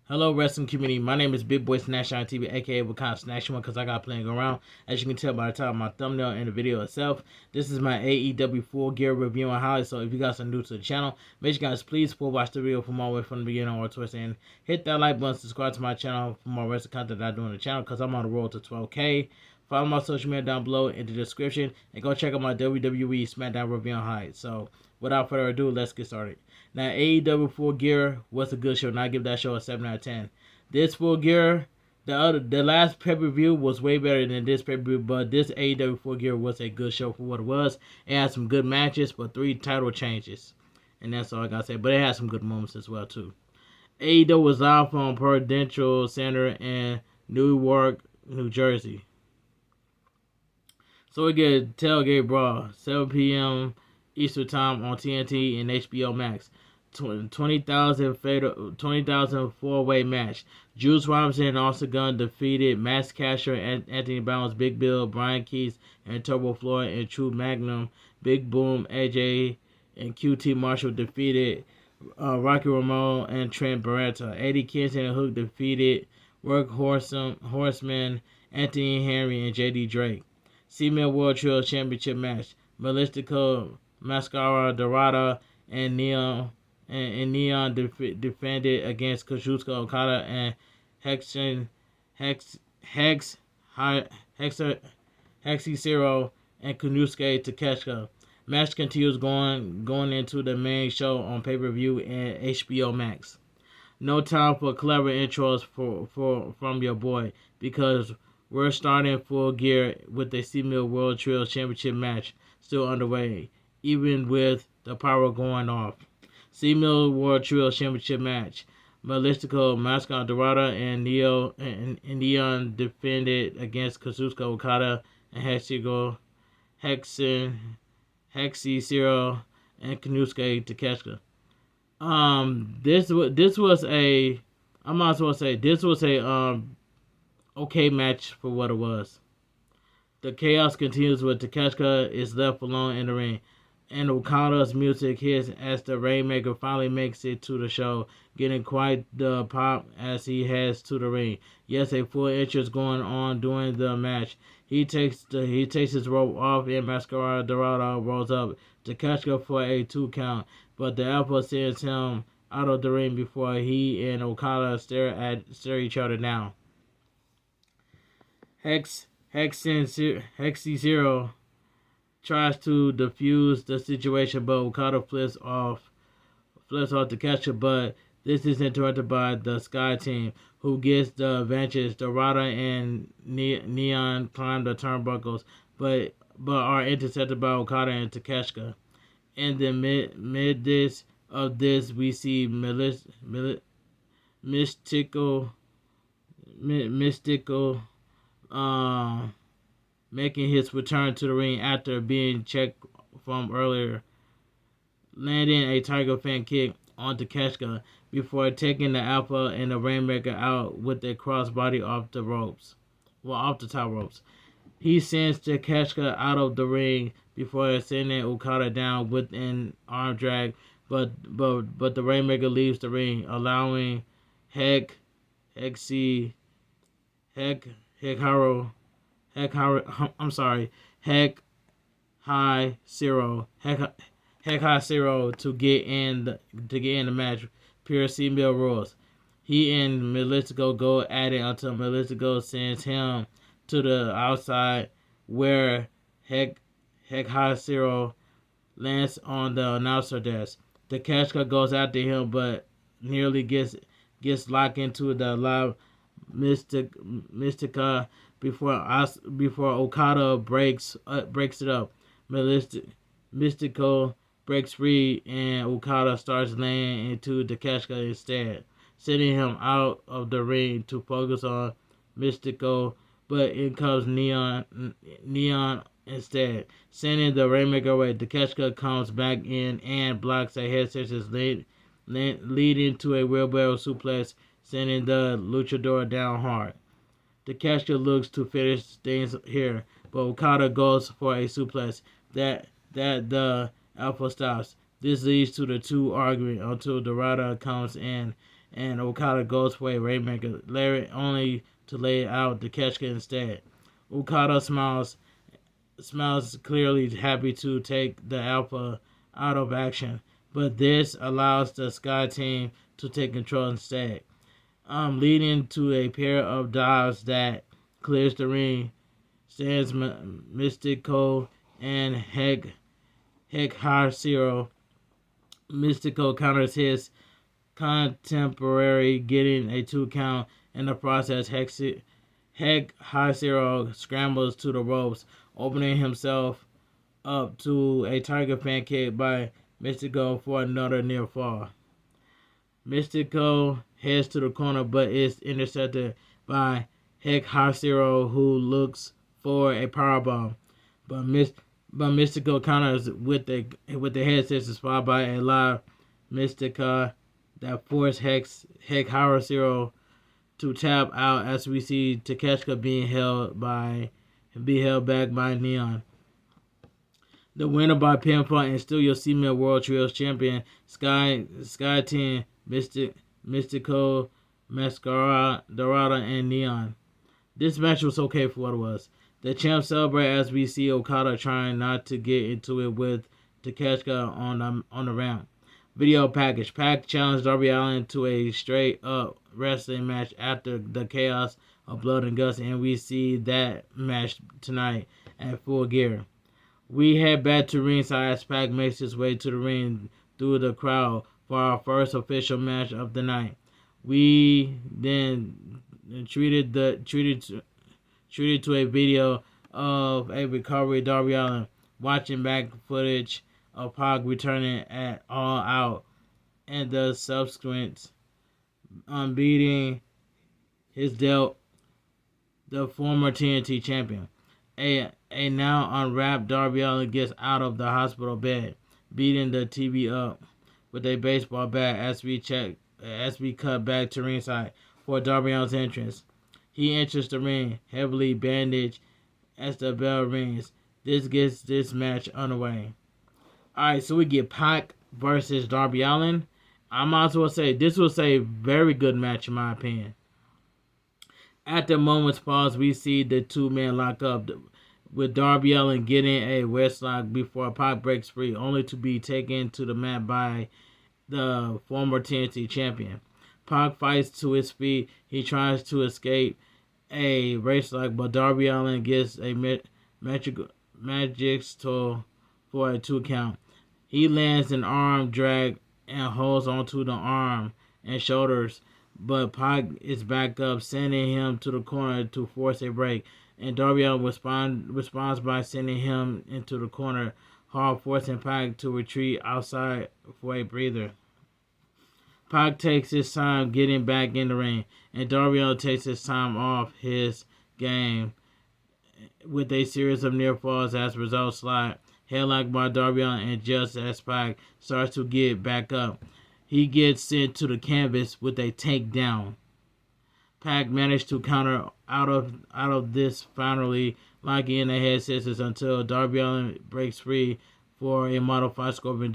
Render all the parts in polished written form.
Hello, wrestling community. My name is Big Boy Snatch on TV, aka Wakanda Snatch One, because I got playing around. As you can tell by the title of my thumbnail and the video itself, this is my AEW Full Gear review and highlights. So if you guys are new to the channel, make sure you guys please full watch the video from all the way from the beginning or towards the end. Hit that like button, subscribe to my channel for more wrestling content that I do on the channel, because I'm on the road to 12K. Follow my social media down below in the description, and go check out my WWE SmackDown review and highlights. So without further ado, let's get started. Now, AEW Full Gear was a good show, and I give that show a 7 out of 10. This Full Gear, the last pay-per-view was way better than this pay-per-view, but this AEW Full Gear was a good show for what it was. It had some good matches, but 3 title changes, and that's all I gotta say. But it had some good moments as well too. AEW was live from Prudential Center in Newark, New Jersey. So we get Tailgate Brawl, 7 p.m. Eastern Time on TNT and HBO Max. 20,000 four-way match. Juice Robinson and Austin Gunn defeated Max Casher, Anthony Bounds, Big Bill, Brian Keys, and Turbo Floyd and True Magnum. Big Boom, AJ, and QT Marshall defeated Rocky Ramon and Trent Barretta. Eddie Kingston and Hook defeated Horseman, Anthony Henry, and JD Drake. Female World Trio Championship match. Mystico, Mascara, Dorada, and Neon defended against Kazuchika Okada and Hexy Zero and Konosuke Takeshita. Match continues going into the main show on pay-per-view and HBO Max. No time for clever intros from your boy, because we're starting Full Gear with the Female World Trio Championship match still underway, even with the power going off. Female World Trio Championship match. Mystico, Mascot Dorada, and Neon defended against Kazuchika Okada and Hexy Zero, and Konosuke Takeshita. This was a, I might as well say, this was a okay match for what it was. The chaos continues with Takeshita is left alone in the ring, and Okada's music hits as the Rainmaker finally makes it to the show, getting quite the pop as he heads to the ring. Yes, a full entrance going on during the match. He takes his rope off, and Mascara Dorado rolls up Takeshita for a 2 count, but the Alpha sends him out of the ring before he and Okada stare each other down. Hexy Zero tries to defuse the situation, but Okada flips off the catcher, but this is interrupted by the Sky Team, who gets the advantage. Dorada and Neon climb the turnbuckles, but are intercepted by Okada and Takeshita. In the midst of this, we see Mystical making his return to the ring after being checked from earlier, landing a Tiger Fan kick on Takeshita before taking the Alpha and the Rainmaker out with a crossbody off the top ropes. He sends Takeshita out of the ring before sending Okada down with an arm drag, but the Rainmaker leaves the ring, allowing Hexy High Zero to get in the match. Pure female rules. He and Mystico go at it until Mystico sends him to the outside, where High Zero lands on the announcer desk. Takeshita goes after him, but nearly gets locked into the live Mystica before Okada breaks it up. Mystico breaks free, and Okada starts laying into Takeshita instead, sending him out of the ring to focus on Mystico, but in comes Neon instead, sending the Rainmaker away. Takeshita comes back in and blocks a head scissors, leading to a wheelbarrow suplex, sending the luchador down hard. Takeshita looks to finish things here, but Okada goes for a suplex that the Alpha stops. This leads to the two arguing until Dorada comes in and Okada goes for a Rainmaker Lariat only to lay out the Keshka instead. Okada smiles clearly happy to take the Alpha out of action, but this allows the Sky Team to take control instead, leading to a pair of dives that clears the ring. Stands Mystico and High Zero. Mystico counters his contemporary, getting a 2 count. In the process, High Zero scrambles to the ropes, opening himself up to a Tiger Pancake by Mystico for another near fall. Mystico heads to the corner but is intercepted by High Zero, who looks for a powerbomb, but Mystico counters with the head scissors followed by a live Mystica that forced High Zero to tap out as we see Takeshita being held back by Neon. The winner by pinfall and still your Female World Trios Champion Sky 10, Mystico, Mascara, Dorada, and Neon. This match was okay for what it was. The champ celebrate as we see Okada trying not to get into it with Takeshita on the ramp. Video package. Pac challenged Darby Allin to a straight up wrestling match after the chaos of Blood and Guts, and we see that match tonight at Full Gear. We head back to ringside as Pac makes his way to the ring through the crowd for our first official match of the night. We then treated to a video of a recovery Darby Allin, watching back footage of Pac returning at All Out and the subsequent beating his dealt the former TNT champion. A now unwrapped Darby Allin gets out of the hospital bed, beating the TV up with a baseball bat as we cut back to ringside for Darby Allin's entrance. He enters the ring, heavily bandaged, as the bell rings. This gets this match underway. Alright, so we get Pac versus Darby Allin. I might as well say this was a very good match in my opinion. At the moment's pause, we see the two men lock up, with Darby Allin getting a wrist lock before Pac breaks free, only to be taken to the mat by the former TNT champion. Pac fights to his feet. He tries to escape a wrist lock, but Darby Allin gets a magic tool for a 2 count. He lands an arm drag and holds onto the arm and shoulders, but Pac is back up, sending him to the corner to force a break, and Darby Allin responds by sending him into the corner hard, forcing Pac to retreat outside for a breather. Pac takes his time getting back in the ring, and Darby Allin takes his time off his game with a series of near falls as a result. Slide headlocked by Darby Allin, and just as Pac starts to get back up, he gets sent to the canvas with a takedown. Pac managed to counter out of this, finally locking in the head scissors until Darby Allin breaks free for a modified Scorpion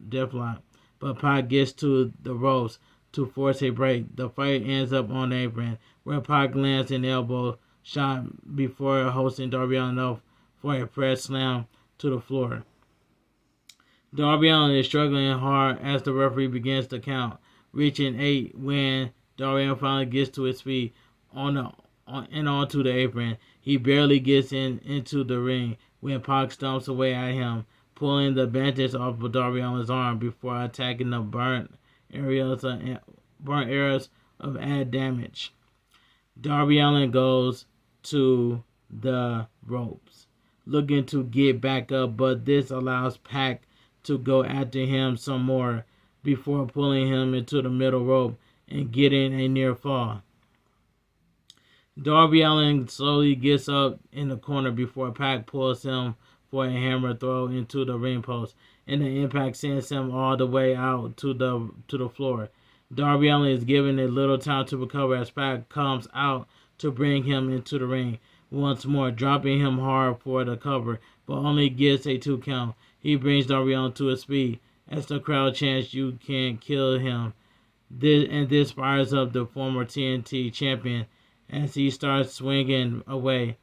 Deathlock. But Pac gets to the ropes to force a break. The fight ends up on the apron, where Pac lands an elbow shot before hosting Darby Allin off for a press slam to the floor. Darby Allin is struggling hard as the referee begins to count, reaching 8 when Darby Allin finally gets to his feet onto the apron. He barely gets into the ring when Pac stomps away at him, pulling the bandage off of Darby Allin's arm before attacking the burnt areas of add damage. Darby Allin goes to the ropes, looking to get back up, but this allows Pac to go after him some more before pulling him into the middle rope and getting a near fall. Darby Allin slowly gets up in the corner before Pac pulls him for a hammer throw into the ring post, and the impact sends him all the way out to the floor. Darby Allin is given a little time to recover as Pac comes out to bring him into the ring once more, dropping him hard for the cover, but only gets a 2 count. He brings Darby Allin to his feet as the crowd chants, "You can't kill him." This fires up the former TNT champion as he starts swinging away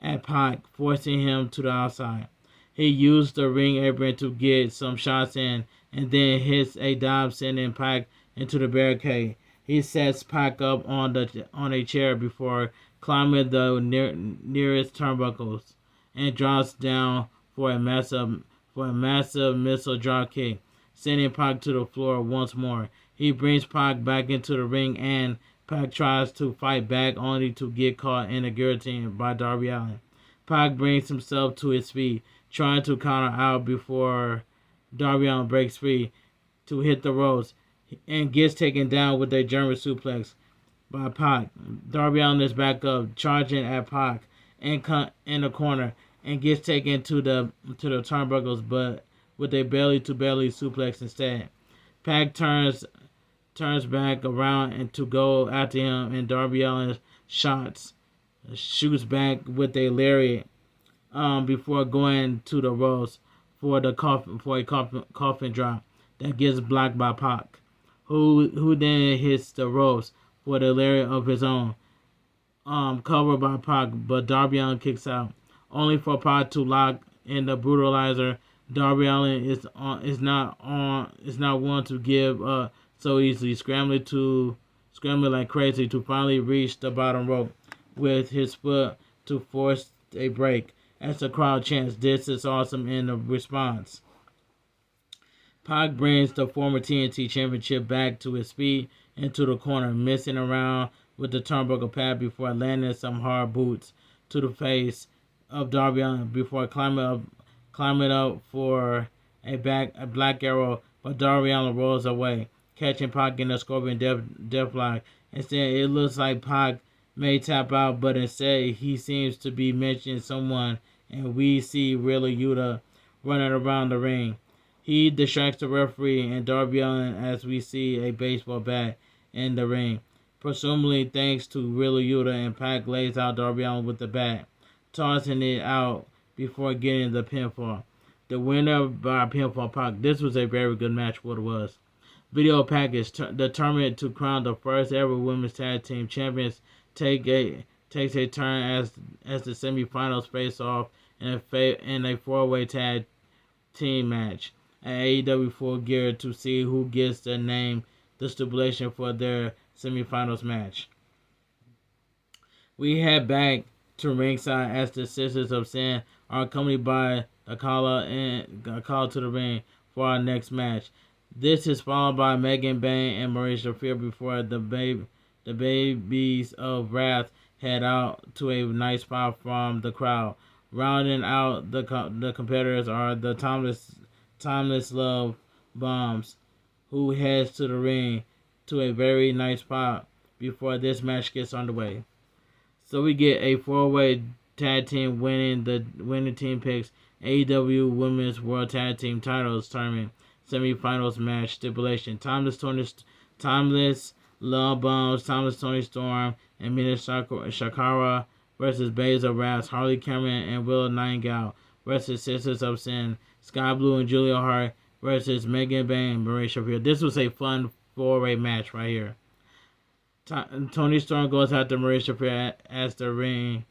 at Pac, forcing him to the outside. He used the ring apron to get some shots in, and then hits a dive, sending Pac into the barricade. He sets Pac up on a chair before climbing the nearest turnbuckles and drops down for a massive missile drop kick, sending Pac to the floor once more. He brings Pac back into the ring, and Pac tries to fight back, only to get caught in a guillotine by Darby Allin. Pac brings himself to his feet, trying to counter out before Darby Allin breaks free to hit the ropes and gets taken down with a German suplex by Pac. Darby Allin is back up, charging at Pac in the corner, and gets taken to the turnbuckles, but with a belly to belly suplex instead. Pac turns back around and to go after him, and Darby Allin shoots back with a lariat before going to the ropes for a coffin drop that gets blocked by Pac, who then hits the ropes for the lariat of his own, covered by Pac, but Darby Allin kicks out, only for Pac to lock in the brutalizer. Darby Allin is not one to give up so easily, scrambling like crazy to finally reach the bottom rope with his foot to force a break. As the crowd chants, "This is awesome!" in the response. Pac brings the former TNT Championship back to his feet into the corner, messing around with the turnbuckle pad before landing some hard boots to the face of Darby Allin before climbing up for a black arrow, but Darby Allin rolls away, catching Pac in a Scorpion Deathlock. Instead, it looks like Pac may tap out, but instead he seems to be mentioning someone, and we see Wheeler Yuta running around the ring. He distracts the referee and Darby Allin as we see a baseball bat in the ring, presumably thanks to Wheeler Yuta, and Pac lays out Darby Allin with the bat, tossing it out before getting the pinfall. The winner by pinfall, Pac. This was a very good match, what it was. Video package. The tournament to crown the first ever women's tag team champions takes a turn as the semifinals face off in a four-way tag team match at AEW Full Gear to see who gets the stipulation for their semifinals match. We head back to ringside as the Sisters of Sin are accompanied by a call to the ring for our next match. This is followed by Megan Bayne and Maurice Fear before the babies of Wrath head out to a nice pop from the crowd. Rounding out the competitors are the Timeless Love Bombs, who heads to the ring to a very nice pop before this match gets underway. So we get a four-way tag team winning team picks AEW Women's World Tag Team Titles Tournament semifinals match stipulation. Timeless Love Bombs, Timeless Tony Storm, and Mina Shakara versus Babes of Wrath, Harley Cameron and Willow Nightingale versus Sisters of Sin, Sky Blue and Julia Hart versus Megan Bayne and Marie Shafir. This was a fun four-way match right here. Tony Storm goes after Marie Shafir as the ring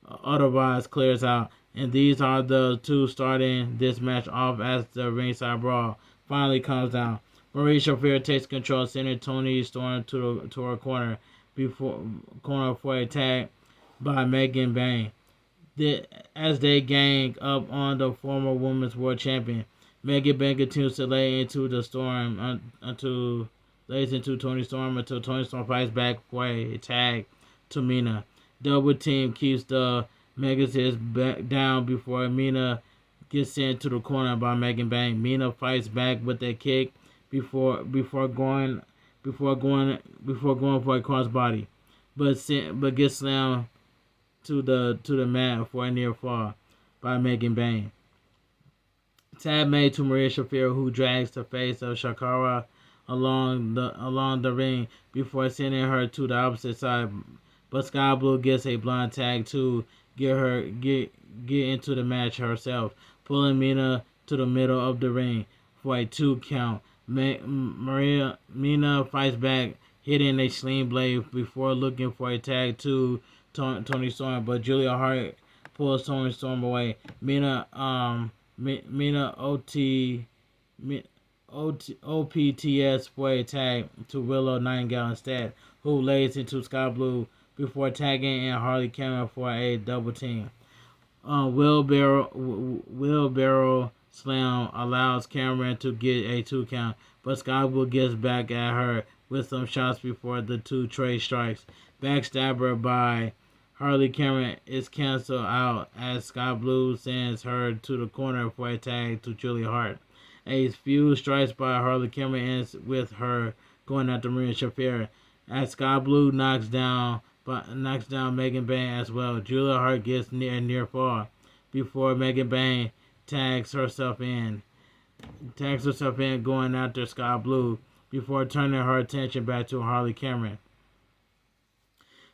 otherwise clears out, and these are the two starting this match off as the ringside brawl finally comes down. Marie Shafir takes control, sending Tony Storm to her corner for a tag by Megan Bayne. As they gang up on the former women's world champion, Megan Bayne continues to lay into Tony Storm until Tony Storm fights back for a tag to Mina. Double team keeps the Megasis back down before Mina gets sent to the corner by Megan Bayne. Mina fights back with a kick before going for a crossbody, but gets slammed to the mat for a near fall by Megan Bayne. Tag made to Maria Shafir, who drags the face of Shakara along the ring before sending her to the opposite side. But Sky Blue gets a blind tag to get into the match herself, pulling Mina to the middle of the ring for a 2 count. Mina fights back, hitting a sling blade before looking for a tag to Tony Storm, but Julia Hart pulls Tony Storm away. Mina OPTS for a tag to Willow Nightingale instead, who lays into Sky Blue before tagging in Harley Cameron for a double team. Wheelbarrow slam allows Cameron to get a 2 count, but Sky Blue gets back at her with some shots before the two trade strikes. Backstabber by Harley Cameron is canceled out as Sky Blue sends her to the corner for a tag to Julia Hart. A few strikes by Harley Cameron ends with her going after Maria Shafir as Sky Blue knocks down Megan Bain as well. Julia Hart gets near fall before Megan Bain tags herself in going after Sky Blue before turning her attention back to Harley Cameron.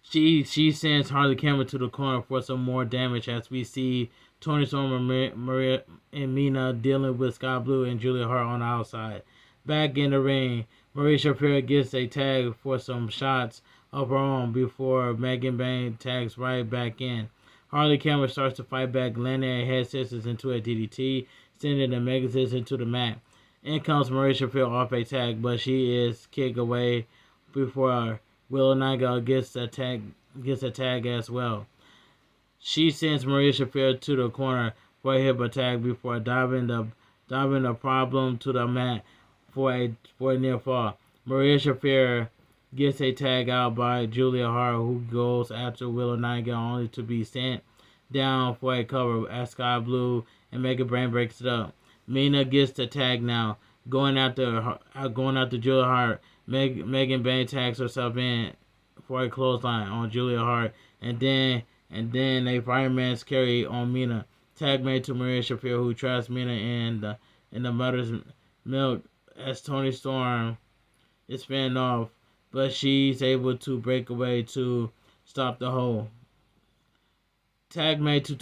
She sends Harley Cameron to the corner for some more damage as we see Tony Storm and Maria and Mina dealing with Sky Blue and Julia Hart on the outside. Back in the ring, Maria Shafir gets a tag for some shots of her own before Megan Bain tags right back in. Harley Cameron starts to fight back, landing a head scissors into a DDT, sending the Megazist into the mat. In comes Maria Shafir off a tag, but she is kicked away before Willow Nightingale gets a tag as well. She sends Maria Shafir to the corner for a hip attack before diving the problem to the mat for a near fall. Maria Shafir gets a tag out by Julia Hart, who goes after Willow Nightingale only to be sent down for a cover as Sky Blue and Megan Bain breaks it up. Mina gets the tag now, going after Julia Hart. Megan Bain tags herself in for a clothesline on Julia Hart, and then a fireman's carry on Mina. Tag made to Maria Shafir, who traps Mina in the mother's milk as Tony Storm is fanned off, but she's able to break away to stop the hold. Tag made to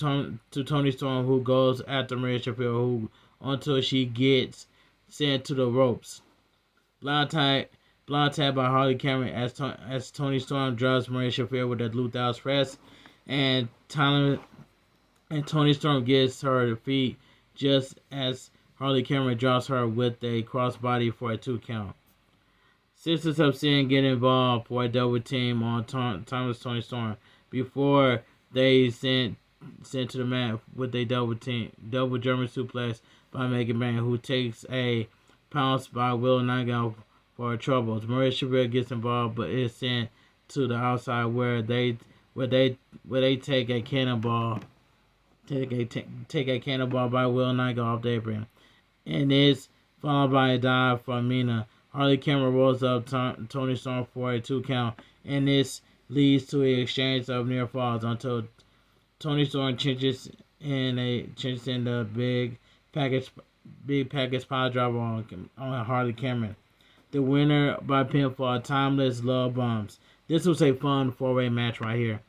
Tony Storm, who goes after Maria Shafir, until she gets sent to the ropes. Blind tag by Harley Cameron as Tony Storm drives Maria Shafir with a Luther's press, and Tony Storm gets her feet just as Harley Cameron drops her with a crossbody for a 2 count. Sisters of Sin get involved for a double team on Tony Storm before they sent to the mat with a double German suplex by Megan Bain, who takes a pounce by Willow Nightingale for her troubles. Maria Shafir gets involved, but is sent to the outside where they take a cannonball by Willow Nightingale off the apron, and is followed by a dive from Mina. Harley Cameron rolls up Tony Storm for a 2 count, and this leads to an exchange of near falls until Tony Storm chinches in the big package pile driver on Harley Cameron. The winner by pinfall, Timeless Love Bombs. This was a fun 4-way match right here.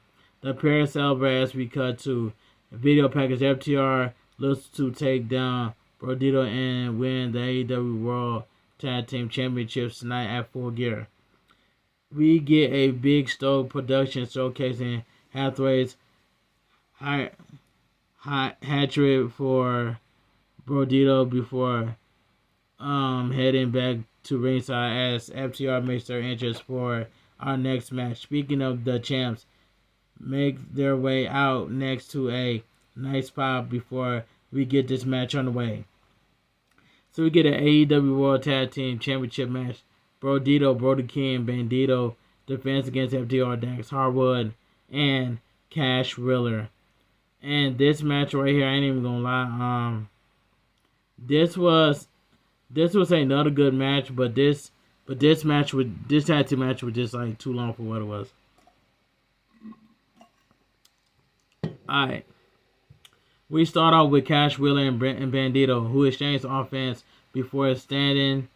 The pair celebrate as we cut to video package. FTR looks to take down Brodito and win the AEW World Tag Team Championships tonight at Full Gear. We get a Big Stoke production showcasing Hathaway's hat-trick for Brodito before heading back to ringside as FTR makes their entrance for our next match. Speaking of the champs, make their way out next to a nice pop before we get this match underway. So we get an AEW World Tag Team Championship match. Brody King and Bandito defense against FTR, Dax Harwood, and Cash Wheeler. And this match right here, I ain't even gonna lie. This was another good match, but this tag team match was just like too long for what it was. Alright. We start off with Cash Wheeler and Bandito, who exchanged offense before standing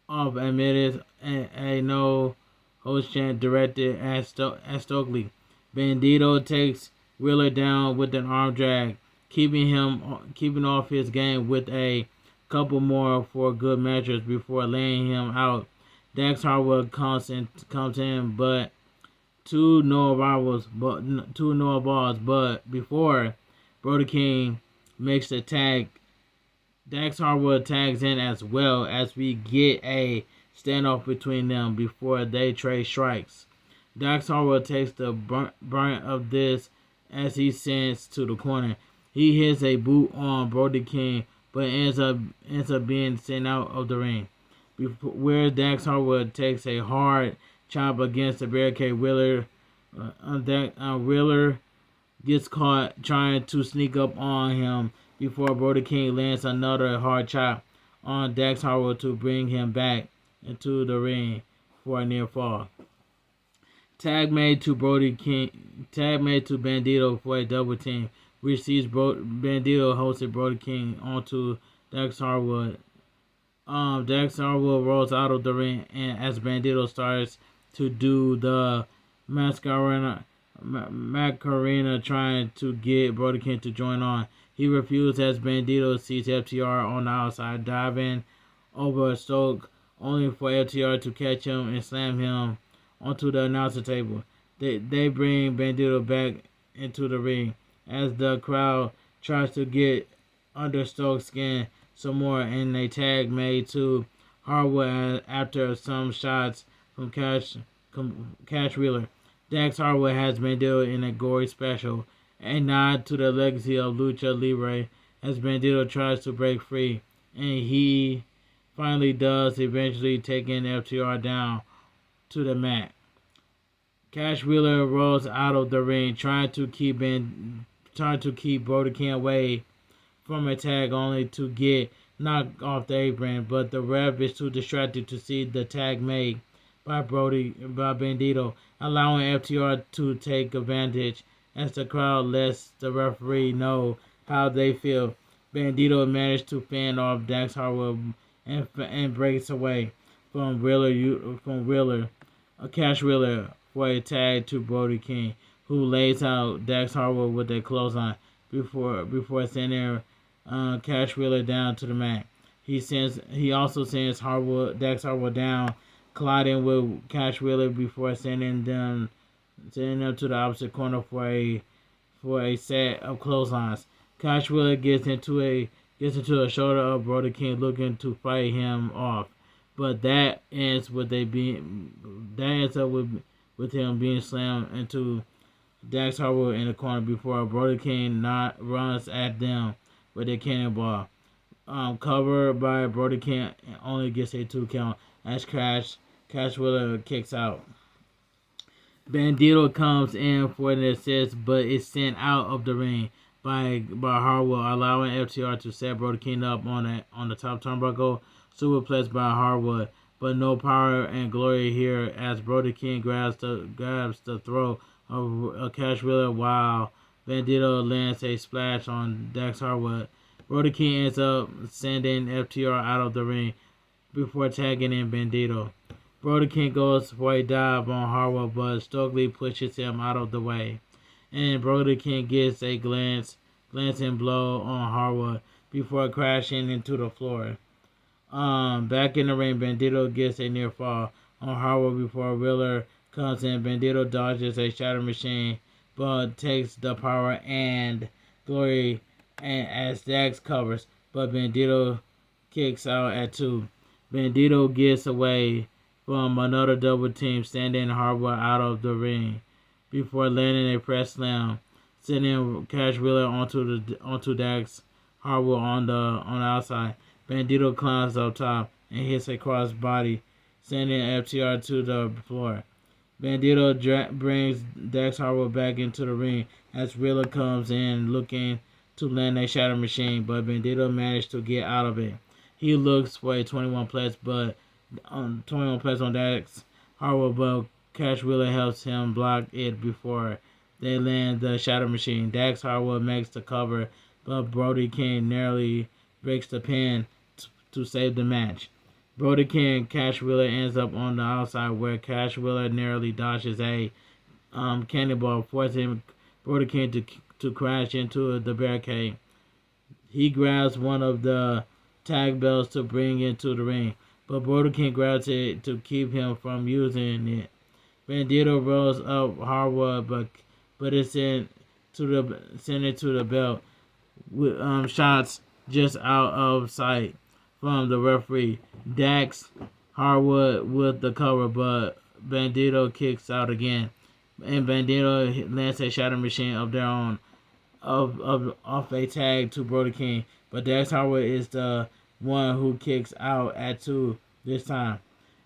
off admitted a no host chant directed at Stokely. Bandito takes Wheeler down with an arm drag, keeping off his game with a couple more for good measures before laying him out. Dax Harwood comes in, but two Noah balls, but before Brody King makes the tag, Dax Harwood tags in as well as we get a standoff between them before they trade strikes. Dax Harwood takes the brunt of this as he sends to the corner. He hits a boot on Brody King, but ends up being sent out of the ring. Where Dax Harwood takes a hard chop against the barricade, Wheeler gets caught trying to sneak up on him before Brody King lands another hard chop on Dax Harwood to bring him back into the ring for a near fall. Tag made to Bandito for a double team, which sees Bandito hosted Brody King onto Dax Harwood. Dax Harwood rolls out of the ring, and as Bandito starts to do the Macarena trying to get Brody King to join on, he refuses as Bandito sees FTR on the outside, diving over a Stoke, only for FTR to catch him and slam him onto the announcer table. They bring Bandito back into the ring as the crowd tries to get under Stoke's skin some more, and a tag made to Harwood after some shots from Cash Wheeler. Dax Harwood has Bandito in a gory special, a nod to the legacy of Lucha Libre as Bandito tries to break free, and he finally does, eventually taking FTR down to the mat. Cash Wheeler rolls out of the ring, trying to keep Brody King away from a tag, only to get knocked off the apron. But the ref is too distracted to see the tag made by Bandito, allowing FTR to take advantage as the crowd lets the referee know how they feel. Bandito managed to fend off Dax Harwood and breaks away from Cash Wheeler for a tag to Brody King, who lays out Dax Harwood with a clothesline before sending Cash Wheeler down to the mat. He also sends Dax Harwood down, colliding with Cash Wheeler before sending them to the opposite corner for a set of clotheslines. Cash Wheeler gets into a shoulder of Brody King, looking to fight him off, but that ends with him being slammed into Dax Harwood in the corner before Brody King runs at them with a cannonball. Covered by Brody King, only gets a 2 count as Cash Wheeler kicks out. Bandito comes in for an assist, but is sent out of the ring by Harwood, allowing FTR to set Brody King up on the top turnbuckle, superplexed by Harwood, but no power and glory here as Brody King grabs the throat of Cash Wheeler while Bandito lands a splash on Dax Harwood. Brody King ends up sending FTR out of the ring before tagging in Bandito. Brody King goes for a dive on Harwood, but Stokely pushes him out of the way, and Brody King gets a glancing blow on Harwood before crashing into the floor. Back in the ring, Bandito gets a near fall on Harwood before Wheeler comes in. Bandito dodges a shatter machine, but takes the power and glory as Dax covers, but Bandito kicks out at 2. Bandito gets away from another double team, sending Harwood out of the ring before landing a press slam, sending Cash Wheeler onto Dax Harwood on the outside. Bandito climbs up top and hits a cross body, sending FTR to the floor. Bandito brings Dax Harwood back into the ring as Wheeler comes in looking to land a shatter machine, but Bandito managed to get out of it. He looks for a 21 plus, but 21 plus on Dax Harwood, but Cash Wheeler helps him block it before they land the shatter machine. Dax Harwood makes the cover, but Brody King narrowly breaks the pin to save the match. Brody King Cash Wheeler ends up on the outside, where Cash Wheeler narrowly dodges a cannonball, forcing Brody King to crash into the barricade. He grabs one of the tag belts to bring into the ring, but Brody King grabs it to keep him from using it. Bandito rolls up Hardwood, but it's sent into the belt with shots just out of sight from the referee. Dax Hardwood with the cover, but Bandito kicks out again, and Bandito lands a shatter machine of their own off a tag to Brody King, but Dax Hardwood is the one who kicks out at 2 this time.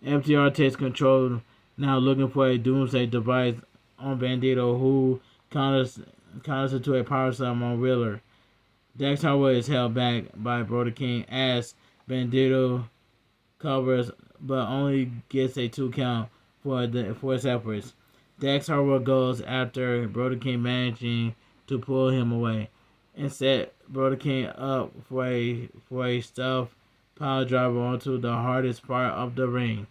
FTR takes control now, looking for a doomsday device on Bandito, who counters into a power slam on Wheeler. Dax Hardwood is held back by Brody King as Bandito covers, but only gets a 2 count for his efforts. Dax Hardwood goes after Brody King, managing to pull him away and set Brody King up for a stuffed pile driver onto the hardest part of the ring.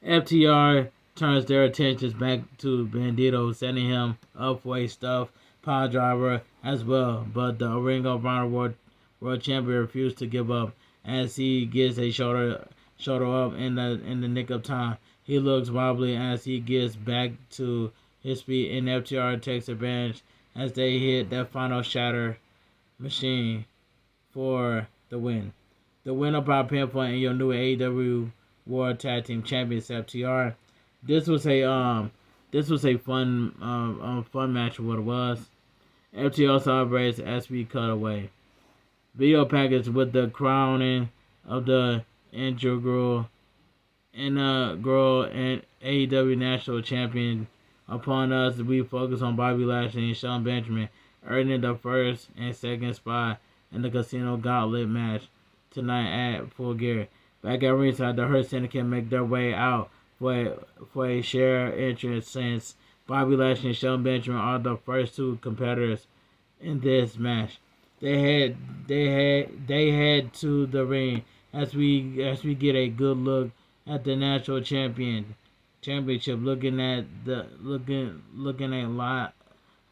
FTR turns their attentions back to Bandito, setting him up for a stuffed pile driver as well, but the Ring of Honor World Champion refused to give up as he gets a shoulder up in the nick of time. He looks wobbly as he gets back to his feet, and FTR takes advantage as they hit that final shatter machine for the win. The winner by pinfall in your new AEW World Tag Team Champions, FTR. This was a fun match. What it was. FTR celebrates as we cut away. Video package with the crowning of the inaugural and AEW National Champion upon us. We focus on Bobby Lashley and Shelton Benjamin earning the first and second spot in the Casino Gauntlet match tonight at Full Gear. Back at ringside, the Hurt Syndicate make their way out for a share entrance, since Bobby Lashley and Shelton Benjamin are the first 2 competitors in this match. They head to the ring as we get a good look at the National Championship, looking a lot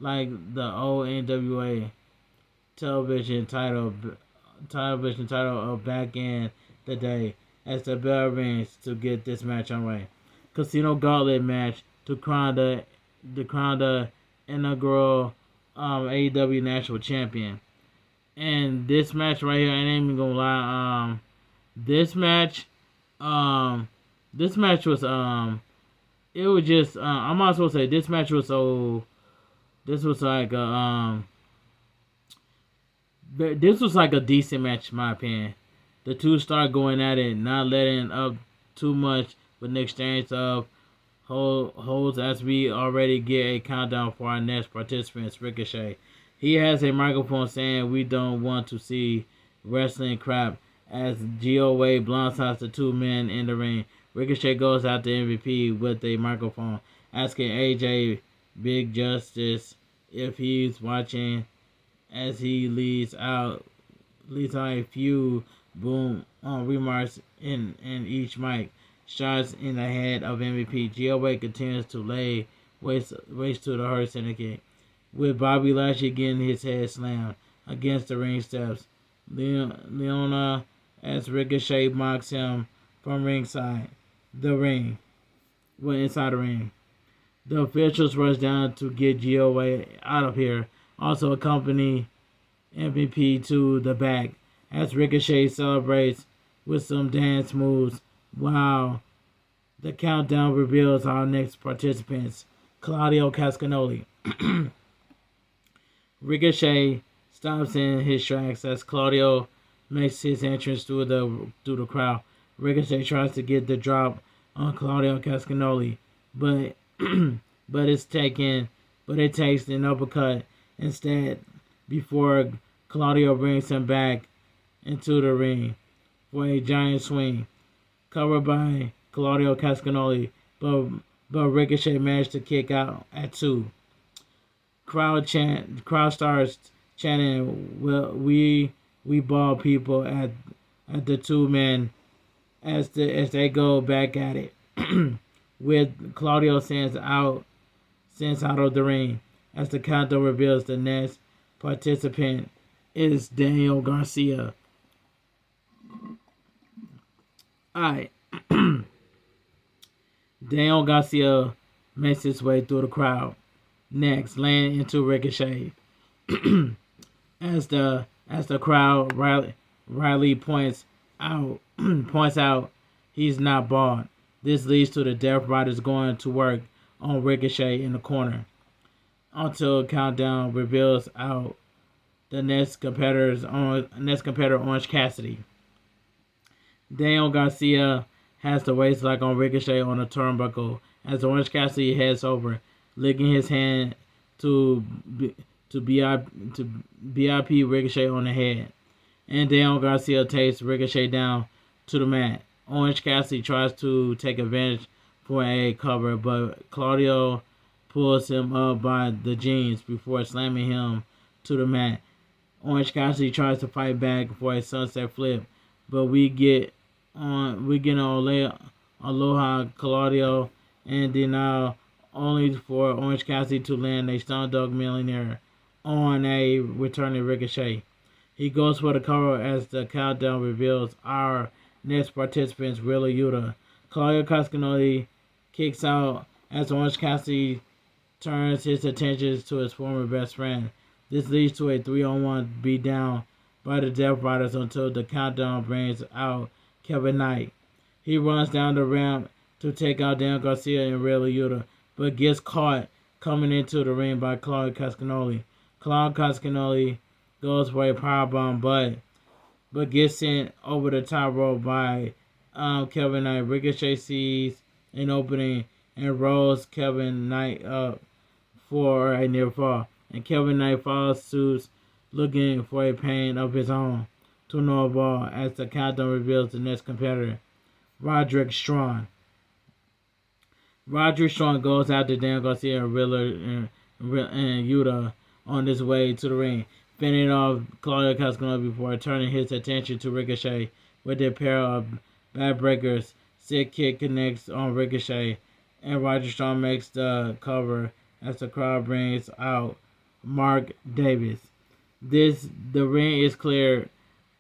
like the old NWA television title of back in the day, as the bell rings to get this match on way. Casino Gauntlet match to crown the inaugural AEW National Champion. And this match right here, I ain't even gonna lie, this match was it was just I might as well say this match was like a decent match in my opinion. The 2 start going at it, not letting up too much with an exchange of holds as we already get a countdown for our next participants, Ricochet. He has a microphone saying we don't want to see wrestling crap as GOA blindsides the 2 men in the ring. Ricochet goes out to MVP with a microphone, asking AJ Big Justice if he's watching as he leads out a few boom remarks in each mic. Shots in the head of MVP. GOA continues to lay waste to the Hurt Syndicate, with Bobby Lashley getting his head slammed against the ring steps. Leona as Ricochet mocks him from inside the ring. The officials rush down to get GOA out of here. Also accompany MVP to the back as Ricochet celebrates with some dance moves while the countdown reveals our next participants, Claudio Cascanoli. Ricochet stops in his tracks as Claudio makes his entrance through the crowd. Ricochet tries to get the drop on Claudio Cascanoli, but it takes an uppercut instead before Claudio brings him back into the ring for a giant swing, covered by Claudio Cascanoli, but Ricochet managed to kick out at 2. Crowd starts chanting, "Well, we ball people" at the 2 men as they go back at it. With Claudio sends out of the ring as the countdown reveals the next participant is Daniel Garcia. Alright. Daniel Garcia makes his way through the crowd. Next, landing into Ricochet. As the crowd Riley points out he's not bald. This leads to the Death Riders going to work on Ricochet in the corner until Countdown reveals out the next competitor, Orange Cassidy. Daniel Garcia has the waist lock on Ricochet on a turnbuckle as Orange Cassidy heads over, licking his hand to BIP Ricochet on the head. And Daniel Garcia takes Ricochet down to the mat. Orange Cassidy tries to take advantage for a cover, but Claudio pulls him up by the jeans before slamming him to the mat. Orange Cassidy tries to fight back for a sunset flip, but we get Aloha Claudio and denial only for Orange Cassidy to land a Stone Dog Millionaire on a returning Ricochet. He goes for the cover as the countdown reveals our next participants, Wheeler Yuta. Claudio Castagnoli kicks out as Orange Cassidy turns his attention to his former best friend. This leads to a 3-on-1 beatdown by the Death Riders until the countdown brings out Kevin Knight. He runs down the ramp to take out Dan Garcia and Wheeler Yuta, but gets caught coming into the ring by Claudio Castagnoli. Claudio Castagnoli goes for a powerbomb, but gets sent over the top rope by Kevin Knight. Ricochet sees an opening and rolls Kevin Knight up for a near fall. And Kevin Knight follows suit, looking for a pain of his own to no avail as the countdown reveals the next competitor, Roderick Strong. Roderick Strong goes after Dan Garcia and Wheeler and Yuta on his way to the ring, fending off Claudio Castagnoli before turning his attention to Ricochet with a pair of backbreakers. Sick kick connects on Ricochet, and Roderick Strong makes the cover as the crowd brings out Mark Davis. The ring is cleared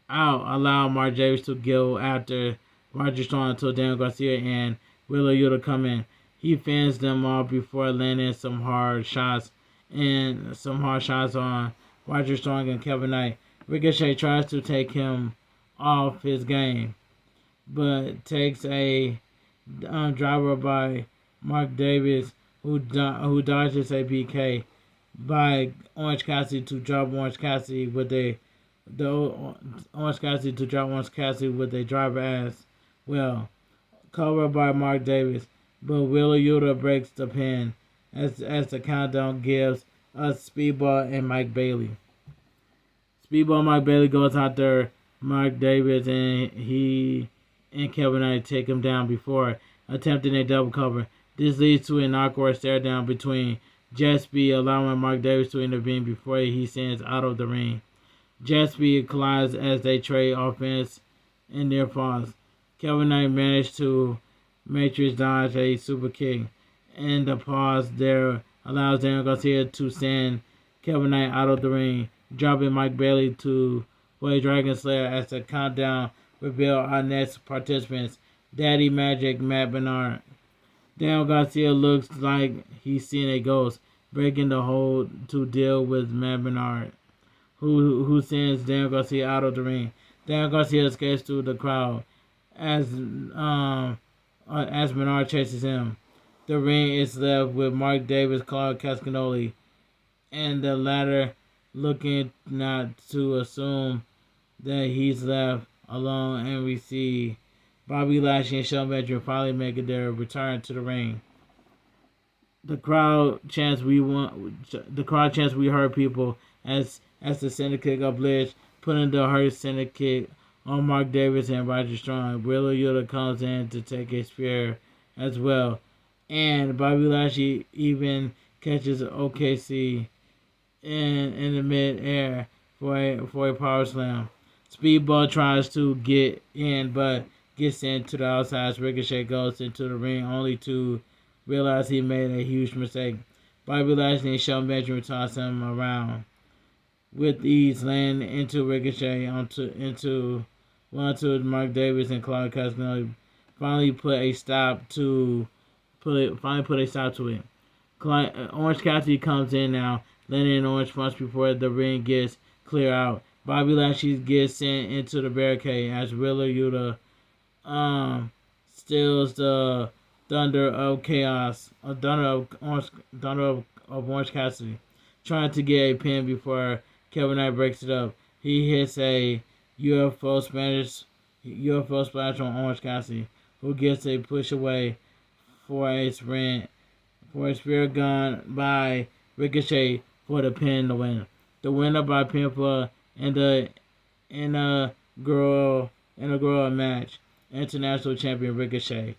out, allow Mark Davis to go after Roderick Strong until Daniel Garcia and Wheeler Yuta come in. He fends them off before landing some hard shots on Roderick Strong and Kevin Knight. Ricochet tries to take him off his game, but takes a driver by Mark Davis, who dodges a PK by Orange Cassidy to drop Orange Cassidy with a driver as well, covered by Mark Davis. But Wheeler Yuta breaks the pin as the countdown gives us Speedball and Mike Bailey. Speedball and Mike Bailey goes after Mark Davis, and he and Kevin Knight take him down before attempting a double cover. This leads to an awkward stare down between Jet Speed, allowing Mark Davis to intervene before he sends out of the ring. Jet Speed collides as they trade offense and near falls. Kevin Knight managed to Matrix dodge a super kick, and the pause there allows Daniel Garcia to send Kevin Knight out of the ring, dropping Mike Bailey for a Dragon Slayer as the countdown reveal our next participants, Daddy Magic Matt Bernard. Daniel Garcia looks like he's seen a ghost, breaking the hold to deal with Matt Bernard, who sends Daniel Garcia out of the ring. Daniel Garcia escapes through the crowd as Bernard chases him. The ring is left with Mark Davis, Claudio Castagnoli, and the latter looking not to assume that he's left alone, and we see Bobby Lashley and Shelton Benjamin finally making their return to the ring. The crowd chants "We hurt people" as the center kick uplifts, putting the hurt center kick on Mark Davis and Roger Strong. Wheeler Yuta comes in to take a spear as well, and Bobby Lashley even catches OKC in the mid-air for a power slam. Speedball tries to get in, but gets sent to the outside. Ricochet goes into the ring only to realize he made a huge mistake. Bobby Lashley and Shelton Benjamin toss him around with ease, landing into Ricochet into Mark Davis and Claudio Castagnoli, finally put a stop to it. Orange Cassidy comes in now, letting in Orange Punch before the ring gets clear out. Bobby Lashley gets sent into the barricade as Wheeler Yuta steals the Thunder of Chaos, Thunder of Orange Cassidy, trying to get a pin before Kevin Knight breaks it up. He hits a UFO splash on Orange Cassidy, who gets a push away for a spear gun by Ricochet for the pin to win. The winner by pinfall in a girl match. International champion Ricochet.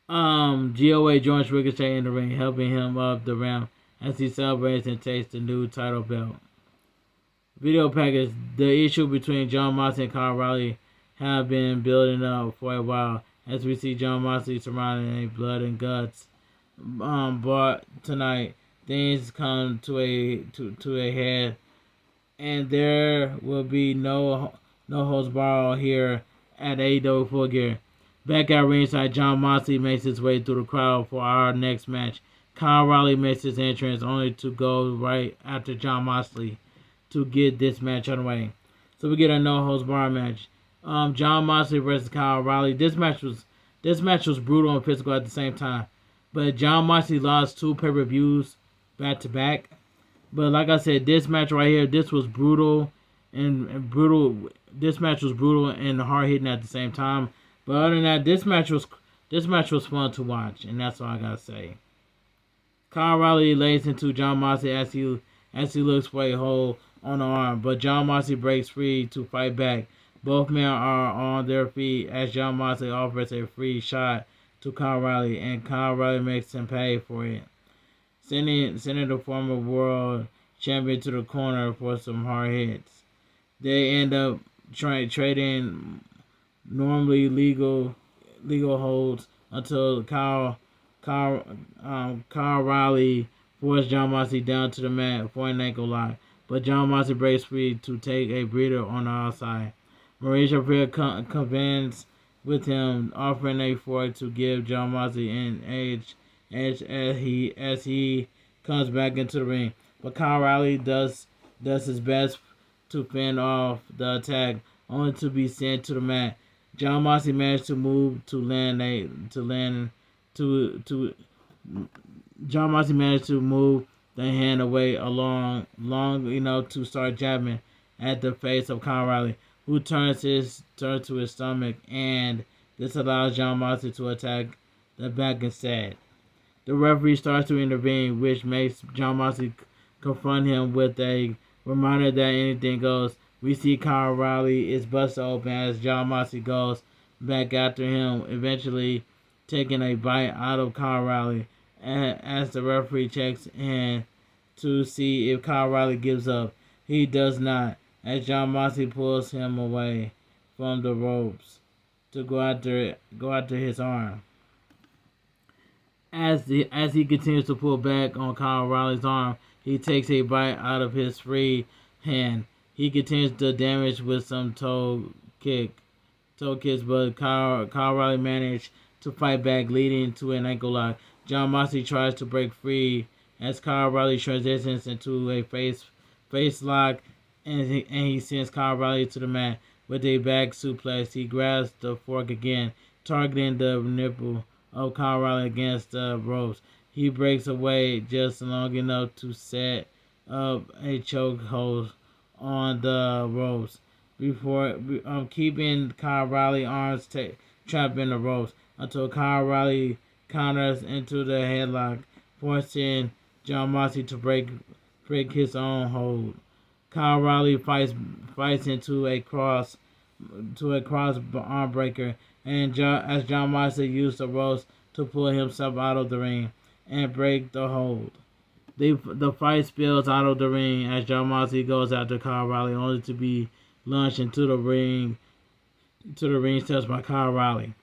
GOA joins Ricochet in the ring, helping him up the ramp as he celebrates and takes the new title belt. Video package: the issue between Jon Moxley and Kyle O'Reilly have been building up for a while as we see Jon Moxley surrounded in blood and guts. But tonight things come to a head, and there will be no holds barred here at AEW Full Gear. Back at ringside, Jon Moxley makes his way through the crowd for our next match. Kyle O'Reilly makes his entrance only to go right after Jon Moxley to get this match underway. So we get a no holds barred match. Jon Moxley versus Kyle O'Reilly. This match was brutal and physical at the same time. But Jon Moxley lost 2 pay-per-views back to back. But like I said, this match right here, this was brutal and brutal. This match was brutal and hard hitting at the same time. But other than that, this match was fun to watch, and that's all I gotta say. Kyle O'Reilly lays into Jon Moxley as he looks for a hold on the arm, but Jon Moxley breaks free to fight back. Both men are on their feet as Jon Moxley offers a free shot to Kyle O'Reilly, and Kyle O'Reilly makes him pay for it, sending the former world champion to the corner for some hard hits. They end up trading normally legal holds until Kyle O'Reilly forced Jon Moxley down to the mat for an ankle lock, but Jon Moxley breaks free to take a breather on the outside. Mauricio Pierre convenes with him, offering a fork to give Jon Moxley an edge as he comes back into the ring. But Kyle O'Reilly does his best to fend off the attack, only to be sent to the mat. Jon Moxley managed to move to Jon Moxley managed to move the hand away long enough to start jabbing at the face of Kyle O'Reilly, who turns to his stomach, and this allows Jon Moxley to attack the back instead. The referee starts to intervene, which makes Jon Moxley confront him with a reminder that anything goes. We see Kyle O'Reilly is busted open as Jon Moxley goes back after him, eventually taking a bite out of Kyle O'Reilly. As the referee checks in to see if Kyle O'Reilly gives up, he does not, as Jon Moxley pulls him away from the ropes to go after his arm. As he continues to pull back on Kyle O'Reilly's arm, he takes a bite out of his free hand. He continues the damage with some toe kicks, but Kyle O'Reilly managed to fight back, leading to an ankle lock. Jon Moxley tries to break free as Kyle O'Reilly transitions into a face lock, and he sends Kyle O'Reilly to the mat with a back suplex. He grabs the fork again, targeting the nipple of Kyle O'Reilly against the ropes. He breaks away just long enough to set up a chokehold on the ropes before keeping Kyle O'Reilly's arms trapped in the ropes until Kyle O'Reilly counters into the headlock, forcing Jon Moxley to break his own hold. Kyle O'Reilly fights into a cross arm breaker, and as Jon Moxley used the ropes to pull himself out of the ring and break the hold. The fight spills out of the ring as Jon Moxley goes after Kyle O'Reilly, only to be launched into the ring steps by Kyle O'Reilly.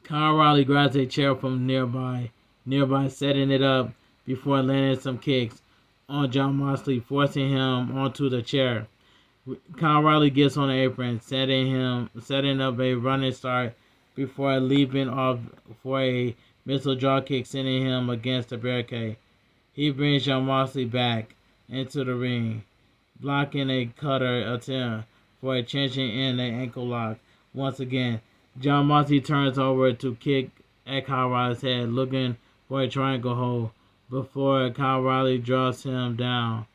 Kyle O'Reilly grabs a chair from nearby, setting it up before landing some kicks on Jon Moxley, forcing him onto the chair. Kyle Riley gets on the apron, setting up a running start before leaping off for a missile draw kick, sending him against the barricade. He brings Jon Moxley back into the ring, blocking a cutter attempt for a clinching in an ankle lock. Once again, Jon Moxley turns over to kick at Kyle Riley's head, looking for a triangle hold before Kyle Riley draws him down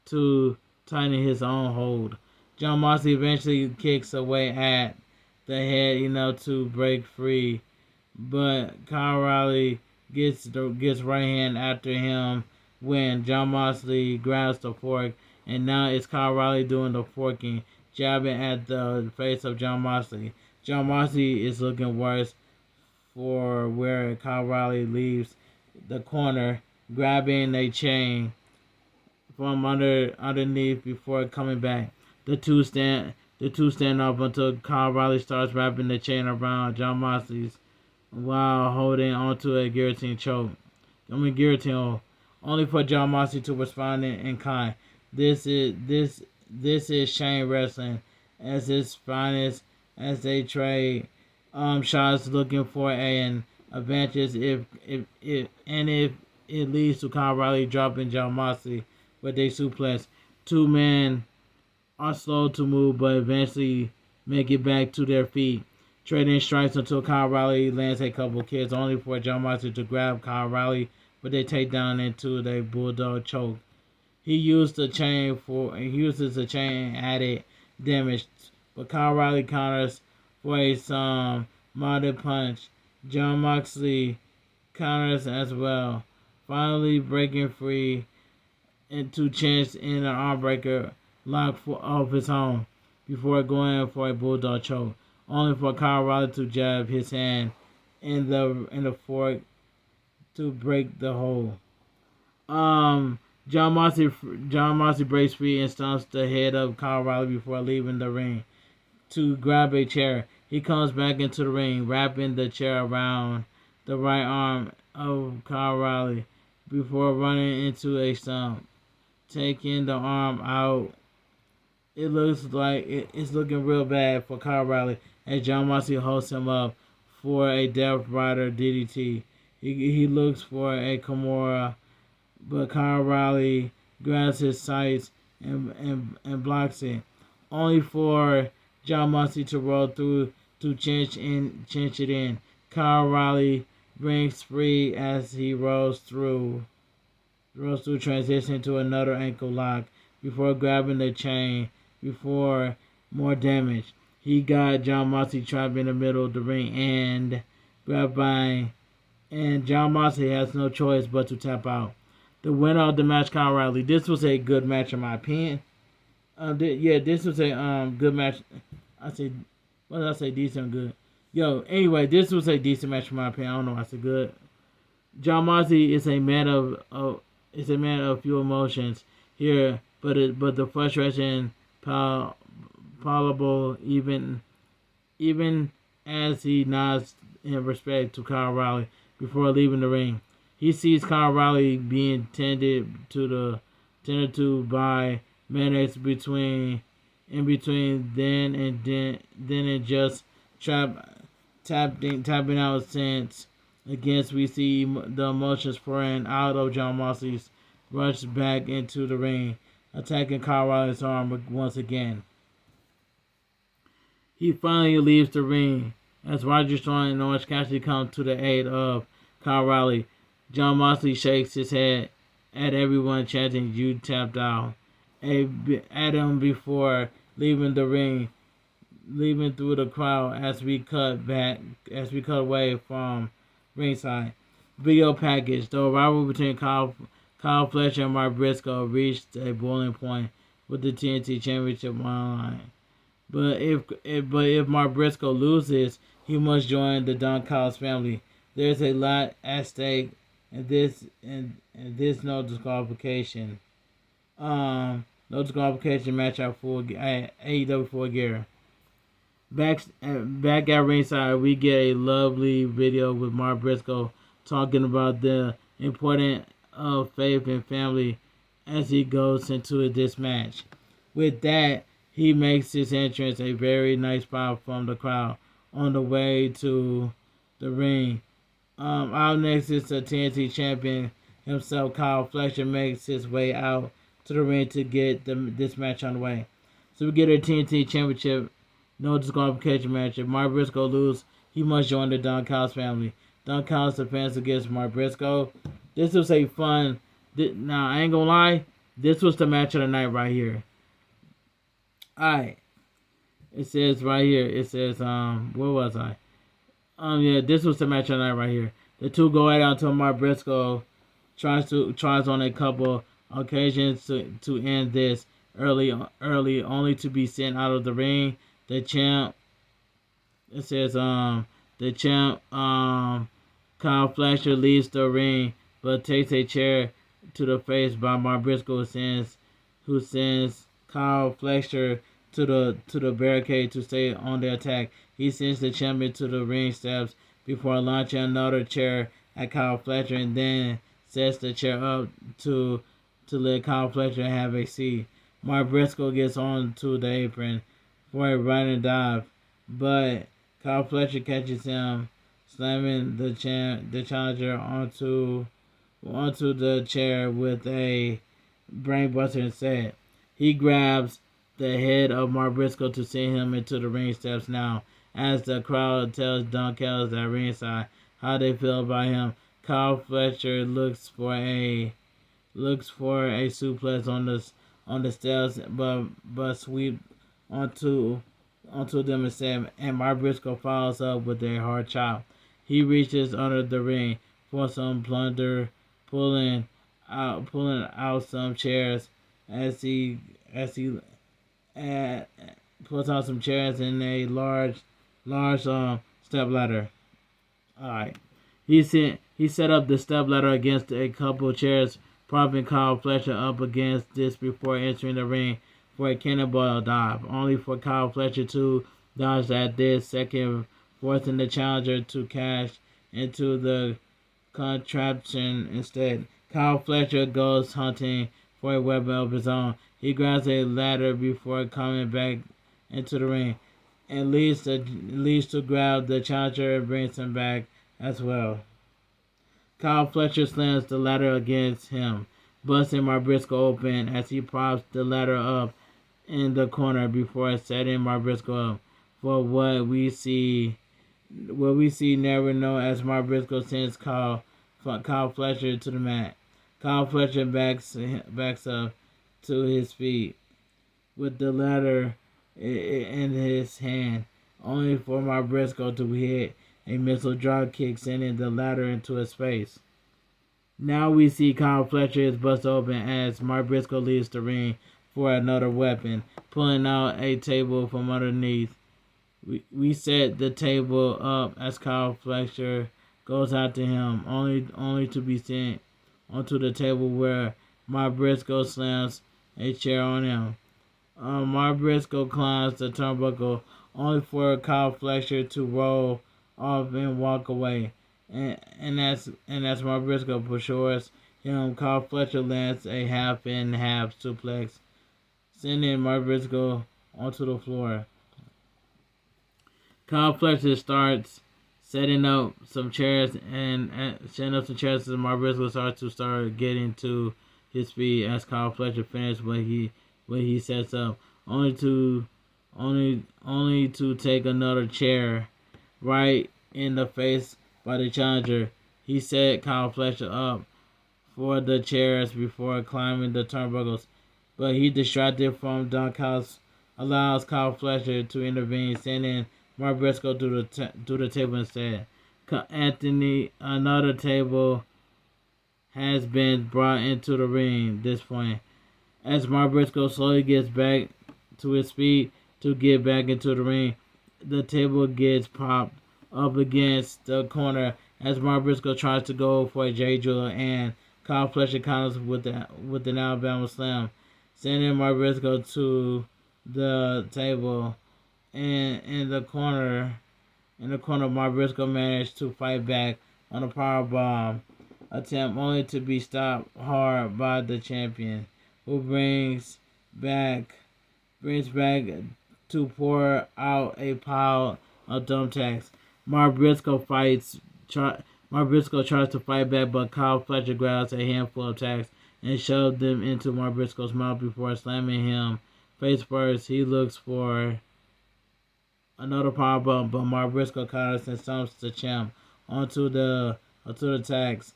to tighten his own hold. Jon Moxley eventually kicks away at the head enough to break free, but Kyle Riley gets right hand after him when Jon Moxley grabs the fork, and now it's Kyle Riley doing the forking, jabbing at the face of Jon Moxley. Jon Moxley is looking worse for where Kyle Riley leaves the corner, grabbing a chain from underneath before coming back. The two stand up until Kyle Riley starts wrapping the chain around Jon Moxley's while holding onto a guillotine hold, only for Jon Moxley to respond in kind. This is Shane wrestling as its finest as they trade shots looking for an advantage if it leads to Kyle Riley dropping Jon Moxley with a suplex. Two men are slow to move but eventually make it back to their feet, trading strikes until Kyle Riley lands a couple kicks, only for Jon Moxley to grab Kyle Riley with a takedown into the bulldog choke. He uses the chain added damage, but Kyle Riley counters for a mounted punch. Jon Moxley counters as well, finally breaking free into chance in an armbreaker lock of his own before going for a bulldog choke, only for Kyle Riley to jab his hand in the fork to break the hold. Jon Moxley breaks free and stomps the head of Kyle Riley before leaving the ring to grab a chair. He comes back into the ring, wrapping the chair around the right arm of Kyle Riley before running into a stump, taking the arm out. It looks like it's looking real bad for Kyle Riley as Jon Moxley holds him up for a Death Rider DDT. He looks for a Kimura, but Kyle Riley grabs his sights and blocks it, only for Jon Moxley to roll through to cinch it in. Kyle Riley breaks free as he rolls through transition to another ankle lock before grabbing the chain before more damage. He got Jon Moxley trapped in the middle of the ring and grabbed by, and Jon Moxley has no choice but to tap out. The winner of the match, Kyle Riley. This was a good match in my opinion. This was a good match. What did I say? Decent, good. Anyway, this was a decent match in my opinion. I don't know why I said good. Jon Moxley is a man of few emotions here, but the frustration palatable even as he nods in respect to Kyle Riley before leaving the ring. He sees Kyle Riley being tended to by minutes between then and just tapping out since against we see the emotions pouring out of Jon Moxley's rush back into the ring, attacking Kyle Riley's arm once again. He finally leaves the ring as Roger Strong and Orange Cassidy come to the aid of Kyle Riley. Jon Moxley shakes his head at everyone chanting "You tapped out" at him before leaving the ring, leaving through the crowd as we cut away from ringside. Video package: the rivalry between Kyle Fletcher and Mark Briscoe reached a boiling point with the TNT Championship on the line. But if Mark Briscoe loses, he must join the Don Callis family. There's a lot at stake, and this no disqualification. No disqualification match at AEW Full Gear. Back at ringside, we get a lovely video with Mark Briscoe talking about the importance of faith and family as he goes into this match. With that, He makes his entrance, a very nice pop from the crowd on the way to the ring. Out next is the TNT champion himself, Kyle Fletcher, makes his way out to the ring to get this match on the way. So we get a TNT championship, no disqualification match. If Mark Briscoe loses, he must join the Don Callis family. Don Callis defends against Mark Briscoe. This was a fun. Now I ain't gonna lie, this was the match of the night right here. Alright. It says right here, it says, where was I? Yeah, this was the match of the night right here. The two go at it until Mark Briscoe tries on a couple occasions to end this early, only to be sent out of the ring. The champ, it says, the champ, Kyle Fletcher leaves the ring, but takes a chair to the face by Mark Briscoe, who sends Kyle Fletcher to the barricade to stay on the attack. He sends the champion to the ring steps before launching another chair at Kyle Fletcher, and then sets the chair up to let Kyle Fletcher have a seat. Mark Briscoe gets onto the apron for a running dive, but Kyle Fletcher catches him, slamming the challenger onto the chair with a brainbuster instead. He grabs the head of Mark Briscoe to send him into the ring steps now. As the crowd tells Don Callis at ringside how they feel about him, Kyle Fletcher looks for a suplex on the steps, but sweep onto them instead, and Mark Briscoe follows up with a hard chop. He reaches under the ring for some plunder, pulling out some chairs as he puts out some chairs in a large step ladder. Alright. He set up the step ladder against a couple chairs, propping Kyle Fletcher up against this before entering the ring for a cannonball dive, only for Kyle Fletcher to dodge at this second, forcing the challenger to cash into the contraption instead. Kyle Fletcher goes hunting for a weapon of his own. He grabs a ladder before coming back into the ring, and leads to grab the challenger and brings him back as well. Kyle Fletcher slams the ladder against him, busting Mark Briscoe open as he props the ladder up in the corner before setting Mark Briscoe up for what we see never know as Mark Briscoe sends Kyle Fletcher to the mat. Kyle Fletcher backs up to his feet with the ladder in his hand, only for Mark Briscoe to hit a missile drop kick, sending the ladder into his face. Now we see Kyle Fletcher is busted open as Mark Briscoe leaves the ring for another weapon, pulling out a table from underneath. We set the table up as Kyle Fletcher goes after him, only to be sent onto the table where Mark Briscoe slams a chair on him. Mark Briscoe climbs the turnbuckle, only for Kyle Fletcher to roll off and walk away. And that's Mark Briscoe pursues him. Kyle Fletcher lands a half and half suplex, sending Mark Briscoe onto the floor. Kyle Fletcher starts setting up some chairs as Mark Briscoe starts to getting to his feet as Kyle Fletcher finishes what he sets up, only to take another chair right in the face by the challenger. He set Kyle Fletcher up for the chairs before climbing the turnbuckles, but he distracted from Don Callis allows Kyle Fletcher to intervene, sending Mark Briscoe to the table instead. Another table has been brought into the ring this point. As Mark Briscoe slowly gets back to his feet to get back into the ring, the table gets popped up against the corner as Mark Briscoe tries to go for a J Driller, and Kyle Fletcher counters with an Alabama slam, sending Mark Briscoe to the table. And in the corner, Mark Briscoe managed to fight back on a powerbomb attempt, only to be stopped hard by the champion, who brings back brings back to pour out a pile of thumbtacks. Mark Briscoe tries to fight back, but Kyle Fletcher grabs a handful of tacks and shoves them into Mark Briscoe's mouth before slamming him face first. He looks for another powerbomb, but Mark Briscoe counters and stomps the champ onto the tacks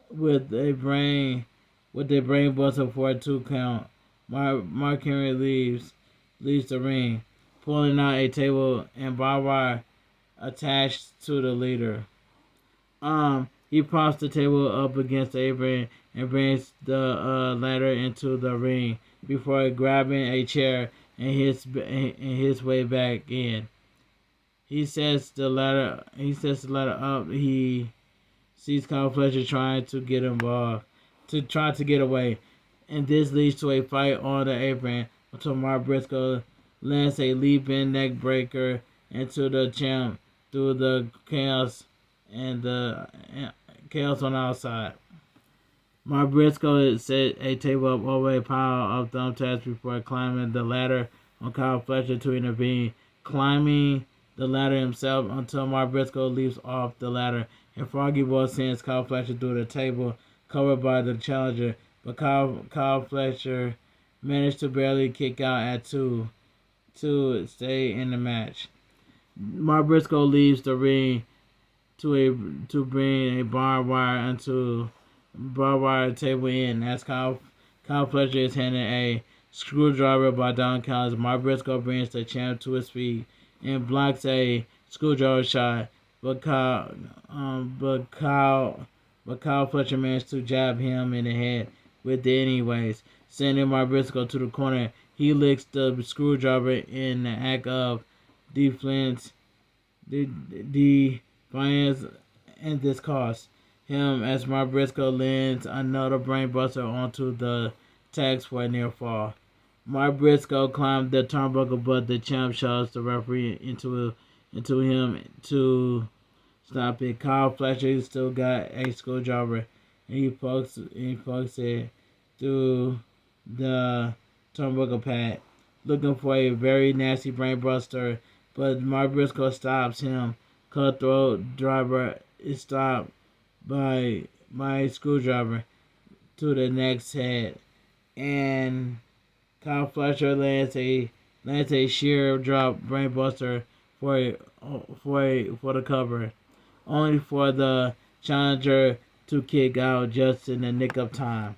with a brain buster for a 2 count. Mark Henry leaves the ring, pulling out a table and barbed wire attached to the leader. He props the table up against the apron and brings the ladder into the ring before grabbing a chair and his way back in. He sets the ladder up. He sees Kyle Fletcher trying to get away, and this leads to a fight on the apron until Mark Briscoe lands a leaping neck breaker into the champ through the chaos and the chaos on the outside. Mark Briscoe set a table up over a pile of thumbtacks before climbing the ladder on Kyle Fletcher to intervene, climbing the ladder himself until Mark Briscoe leaps off the ladder and Froggy Boy sends Kyle Fletcher through the table covered by the challenger, but Kyle Fletcher managed to barely kick out at 2 to stay in the match. Mark Briscoe leaves the ring to bring a barbed wire table in as Kyle Fletcher is handed a screwdriver by Don Callis. Mark Briscoe brings the champ to his feet and blocks a screwdriver shot, but Kyle Fletcher managed to jab him in the head with it anyways, sending Mark Briscoe to the corner. He licks the screwdriver in the act of defiance, and this costs him as Mark Briscoe lands another brainbuster onto the tacks for a near fall. Mark Briscoe climbed the turnbuckle, but the champ shoves the referee into him to stop it. Kyle Fletcher still got a screwdriver, and he pokes it through the turnbuckle pad, looking for a very nasty brainbuster, but Mark Briscoe stops him. Cutthroat driver is stopped by a screwdriver to the next head, and Kyle Fletcher lands a sheer drop brainbuster for the cover, only for the challenger to kick out just in the nick of time.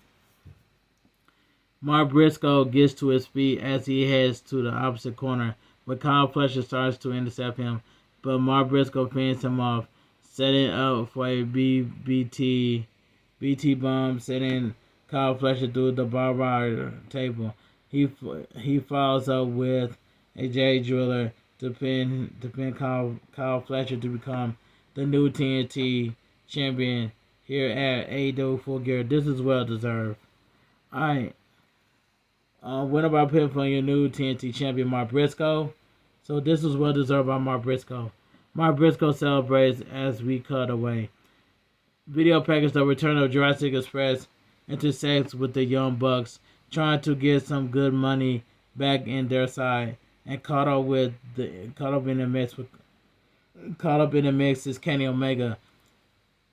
Mark Briscoe gets to his feet as he heads to the opposite corner, but Kyle Fletcher starts to intercept him, but Mark Briscoe fends him off, setting up for a BT bomb, sending Kyle Fletcher through the barbed wire table. He follows up with a J Driller to pin Kyle Fletcher to become the new TNT champion here at AEW Full Gear. This is well deserved. Alright. What about picking for your new TNT champion, Mark Briscoe? So this is well deserved by Mark Briscoe. Mark Briscoe celebrates as we cut away. Video package the return of Jurassic Express intersects with the Young Bucks, trying to get some good money back in their side, and caught up in the mix is Kenny Omega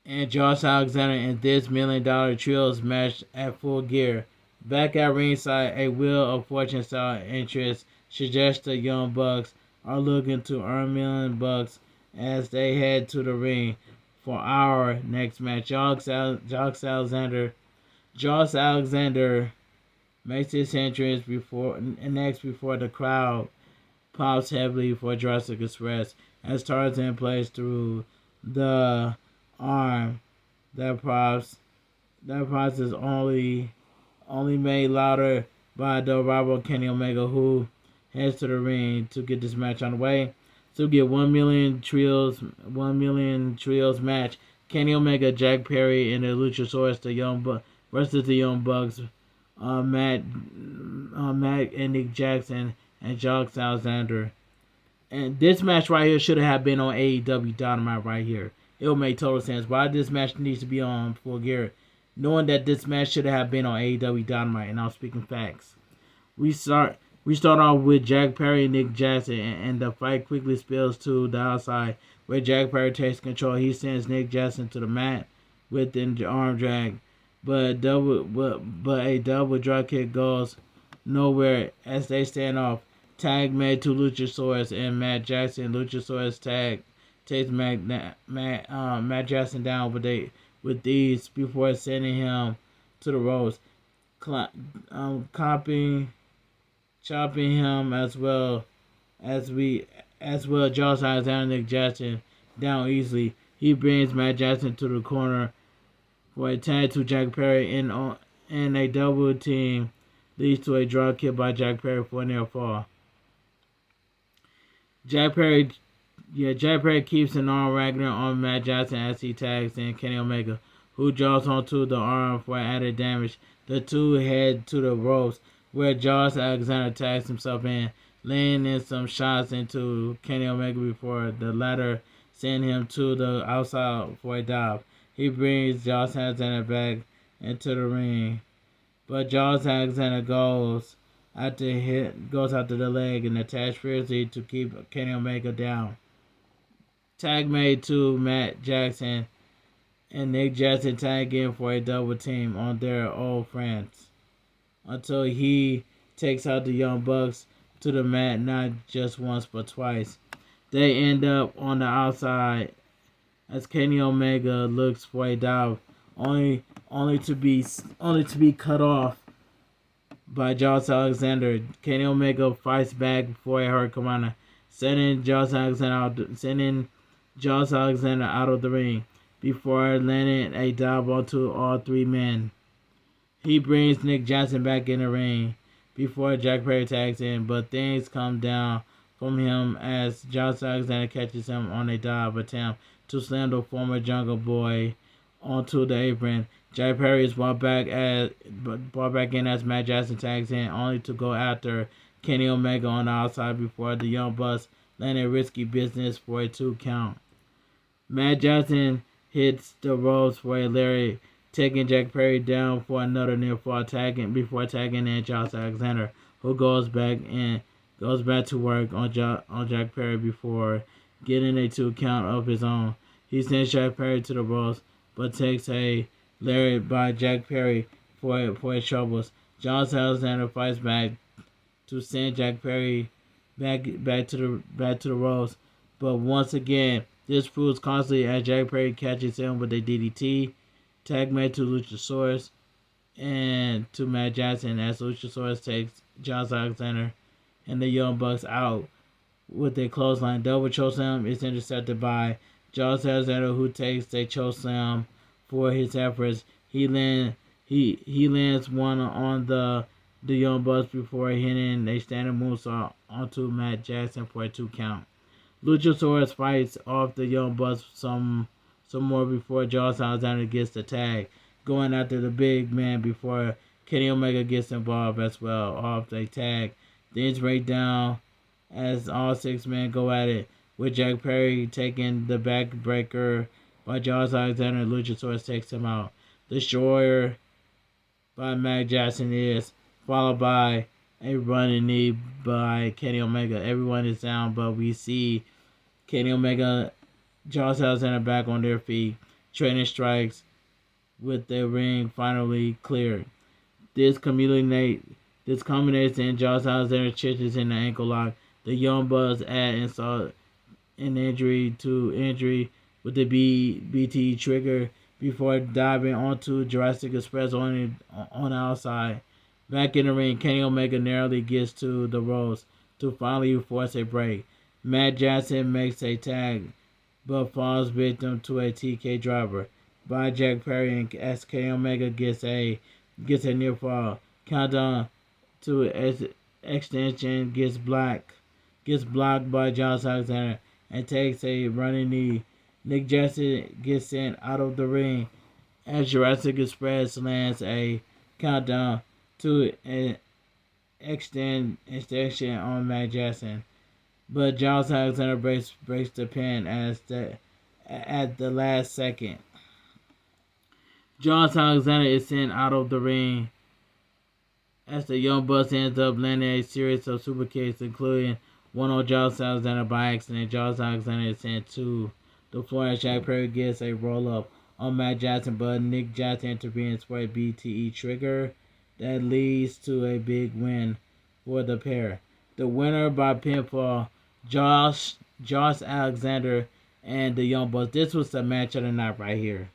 and Josh Alexander in this $1 Million Trios match at Full Gear. Back at ringside, a Wheel of Fortune style entrance suggests the Young Bucks are looking to earn $1 million as they head to the ring for our next match. Josh Alexander makes his entrance before the crowd pops heavily for Jurassic Express as Tarzan plays through the arm. That props is only made louder by the rival Kenny Omega, who heads to the ring to get this match on the way. So we get 1 million trios match. Kenny Omega, Jack Perry, and the Luchasaurus, versus the Young Bucks. Matt and Nick Jackson and Josh Alexander. And this match right here should have been on AEW Dynamite right here. It would make total sense. Why this match needs to be on Full Gear, knowing that this match should have been on AEW Dynamite, and I'm speaking facts. We start We start off with Jack Perry and Nick Jackson, and the fight quickly spills to the outside, where Jack Perry takes control. He sends Nick Jackson to the mat with an arm drag, but a double drop kick goes nowhere as they stand off. Tag made to Luchasaurus and Matt Jackson. Luchasaurus takes Matt Jackson down with these before sending him to the ropes, copying chopping him as well. Josh Alexander Nick Jackson down easily. He brings Matt Jackson to the corner for a tag to Jack Perry and a double team leads to a drop kick by Jack Perry for a near fall. Jack Perry keeps an arm wrangler on Matt Jackson as he tags in Kenny Omega, who draws onto the arm for added damage. The two head to the ropes, where Josh Alexander tags himself in, laying in some shots into Kenny Omega before the latter send him to the outside for a dive. He brings Josh Alexander back into the ring, but Josh Alexander goes after the leg and attacks fiercely to keep Kenny Omega down. Tag made to Matt Jackson and Nick Jackson tag in for a double team on their old friends until he takes out the Young Bucks to the mat not just once but twice. They end up on the outside as Kenny Omega looks for a dive, only to be cut off by Josh Alexander. Kenny Omega fights back for a hurricanrana, sending Josh Alexander out of the ring before landing a dive onto all three men. He brings Nick Jackson back in the ring before Jack Perry tags in, but things come down from him as Josh Alexander catches him on a dive attempt to slam the former Jungle Boy onto the apron. Jack Perry is brought back in as Matt Jackson tags in, only to go after Kenny Omega on the outside before the Young Bucks land a risky business for a 2 count. Matt Jackson hits the ropes for a lariat, taking Jack Perry down for another near fall before tagging in Josh Alexander, who goes back to work on Jack Perry before getting a 2 count of his own. He sends Jack Perry to the ropes, but takes a lariat by Jack Perry for his troubles. Josh Alexander fights back to send Jack Perry back to the ropes, but once again this proves constantly as Jack Perry catches him with a DDT. Tag made to Luchasaurus and to Matt Jackson as Luchasaurus takes Josh Alexander and the Young Bucks out with a clothesline. Double chokeslam is intercepted by Josh Alexander, who takes a chokeslam for his efforts. He lands one on the Young Bucks before hitting a standing moonsault onto Matt Jackson for a 2 count. Luchasaurus fights off the Young Bucks some more before Josh Alexander gets the tag, going after the big man before Kenny Omega gets involved as well off the tag. Things break down as all 6 men go at it, with Jack Perry taking the backbreaker by Josh Alexander and Luchasaurus takes him out. Destroyer by Matt Jackson is followed by a running knee by Kenny Omega. Everyone is down, but we see Kenny Omega, Josh Alexander back on their feet, trading strikes with the ring finally cleared. This culminates in Josh Alexander churches in the ankle lock. The Young Bucks add insult and injury with the BT trigger before diving onto Jurassic Express on the outside. Back in the ring, Kenny Omega narrowly gets to the ropes to finally force a break. Matt Jackson makes a tag, but falls victim to a TK driver by Jack Perry, and as Kenny Omega gets a near fall. Countdown to extension gets blocked by Josh Alexander and takes a running knee. Nick Jackson gets sent out of the ring as Jurassic Express lands a countdown to an extension on Matt Jackson, but Josh Alexander breaks the pin at the last second. Josh Alexander is sent out of the ring as the Young Bucks ends up landing a series of super kicks, including one on Josh Alexander by accident. Josh Alexander is sent to the floor and Shaq Perry gets a roll up on Matt Jackson, but Nick Jackson intervenes for a BTE trigger that leads to a big win for the pair. The winner by pinfall, Josh Alexander and the Young Bucks. This was the match of the night right here.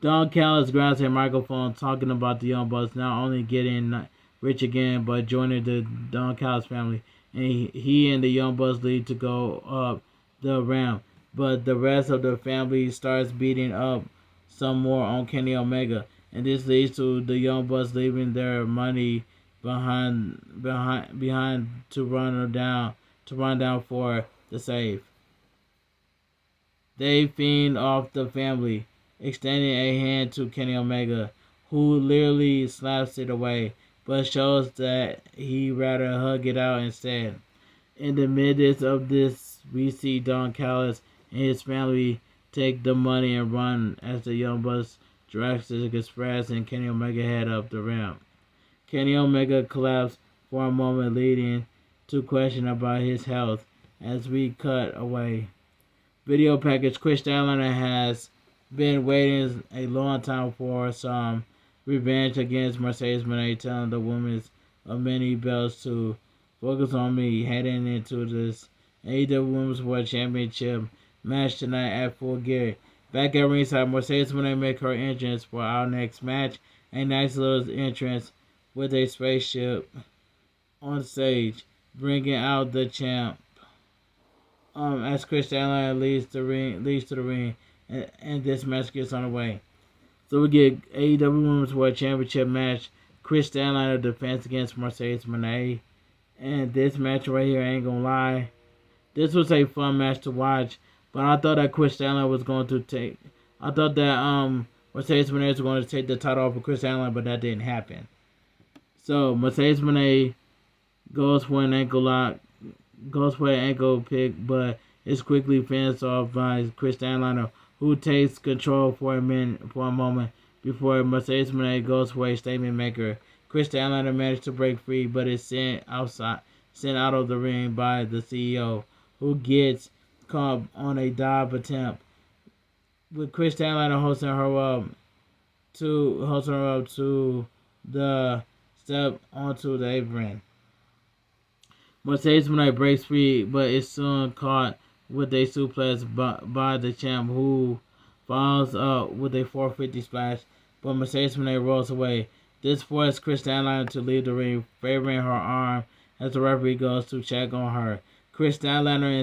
Don Callis grabs a microphone talking about the Young Bucks not only getting rich again, but joining the Don Callis family. And he and the Young Bucks lead to go up the ramp. But the rest of the family starts beating up some more on Kenny Omega. And this leads to the Young Bucks leaving their money behind to run down for the save. They fiend off the family, extending a hand to Kenny Omega, who literally slaps it away, but shows that he'd rather hug it out instead. In the midst of this, we see Don Callis and his family take the money and run as the Young Bucks, Jurassic Express, and Kenny Omega head up the ramp. Kenny Omega collapsed for a moment, leading to question about his health as we cut away. Video package. Chris Statlander has been waiting a long time for some revenge against Mercedes Moné, telling the women's of many belts to focus on me heading into this AEW Women's World Championship match tonight at Full Gear. Back at ringside, Mercedes Moné make her entrance for our next match. A nice little entrance with a spaceship on stage, bringing out the champ. As Chris Statlander leads to the ring, and this match gets on the way. So we get AEW Women's World Championship match. Chris Statlander defense against Mercedes Moné. And this match right here, I ain't gonna lie, this was a fun match to watch. But I thought that Chris Statlander was going to take. I thought that Mercedes Moné was going to take the title off of Chris Statlander, but that didn't happen. So Mercedes Moné goes for an ankle lock, goes for an ankle pick, but is quickly finished off by Chris Statlander, who takes control for a moment before Mercedes Moné goes for a statement maker. Chris Statlander managed to break free, but is sent out of the ring by the CEO, who gets caught on a dive attempt, with Chris Statlander hosting her up to the step onto the apron. Mercedes Moné breaks free, but is soon caught with a suplex by the champ, who follows up with a 450 splash, but Mercedes Moné rolls away. This forces Chris Statlander to leave the ring, favoring her arm as the referee goes to check on her. Chris Statlander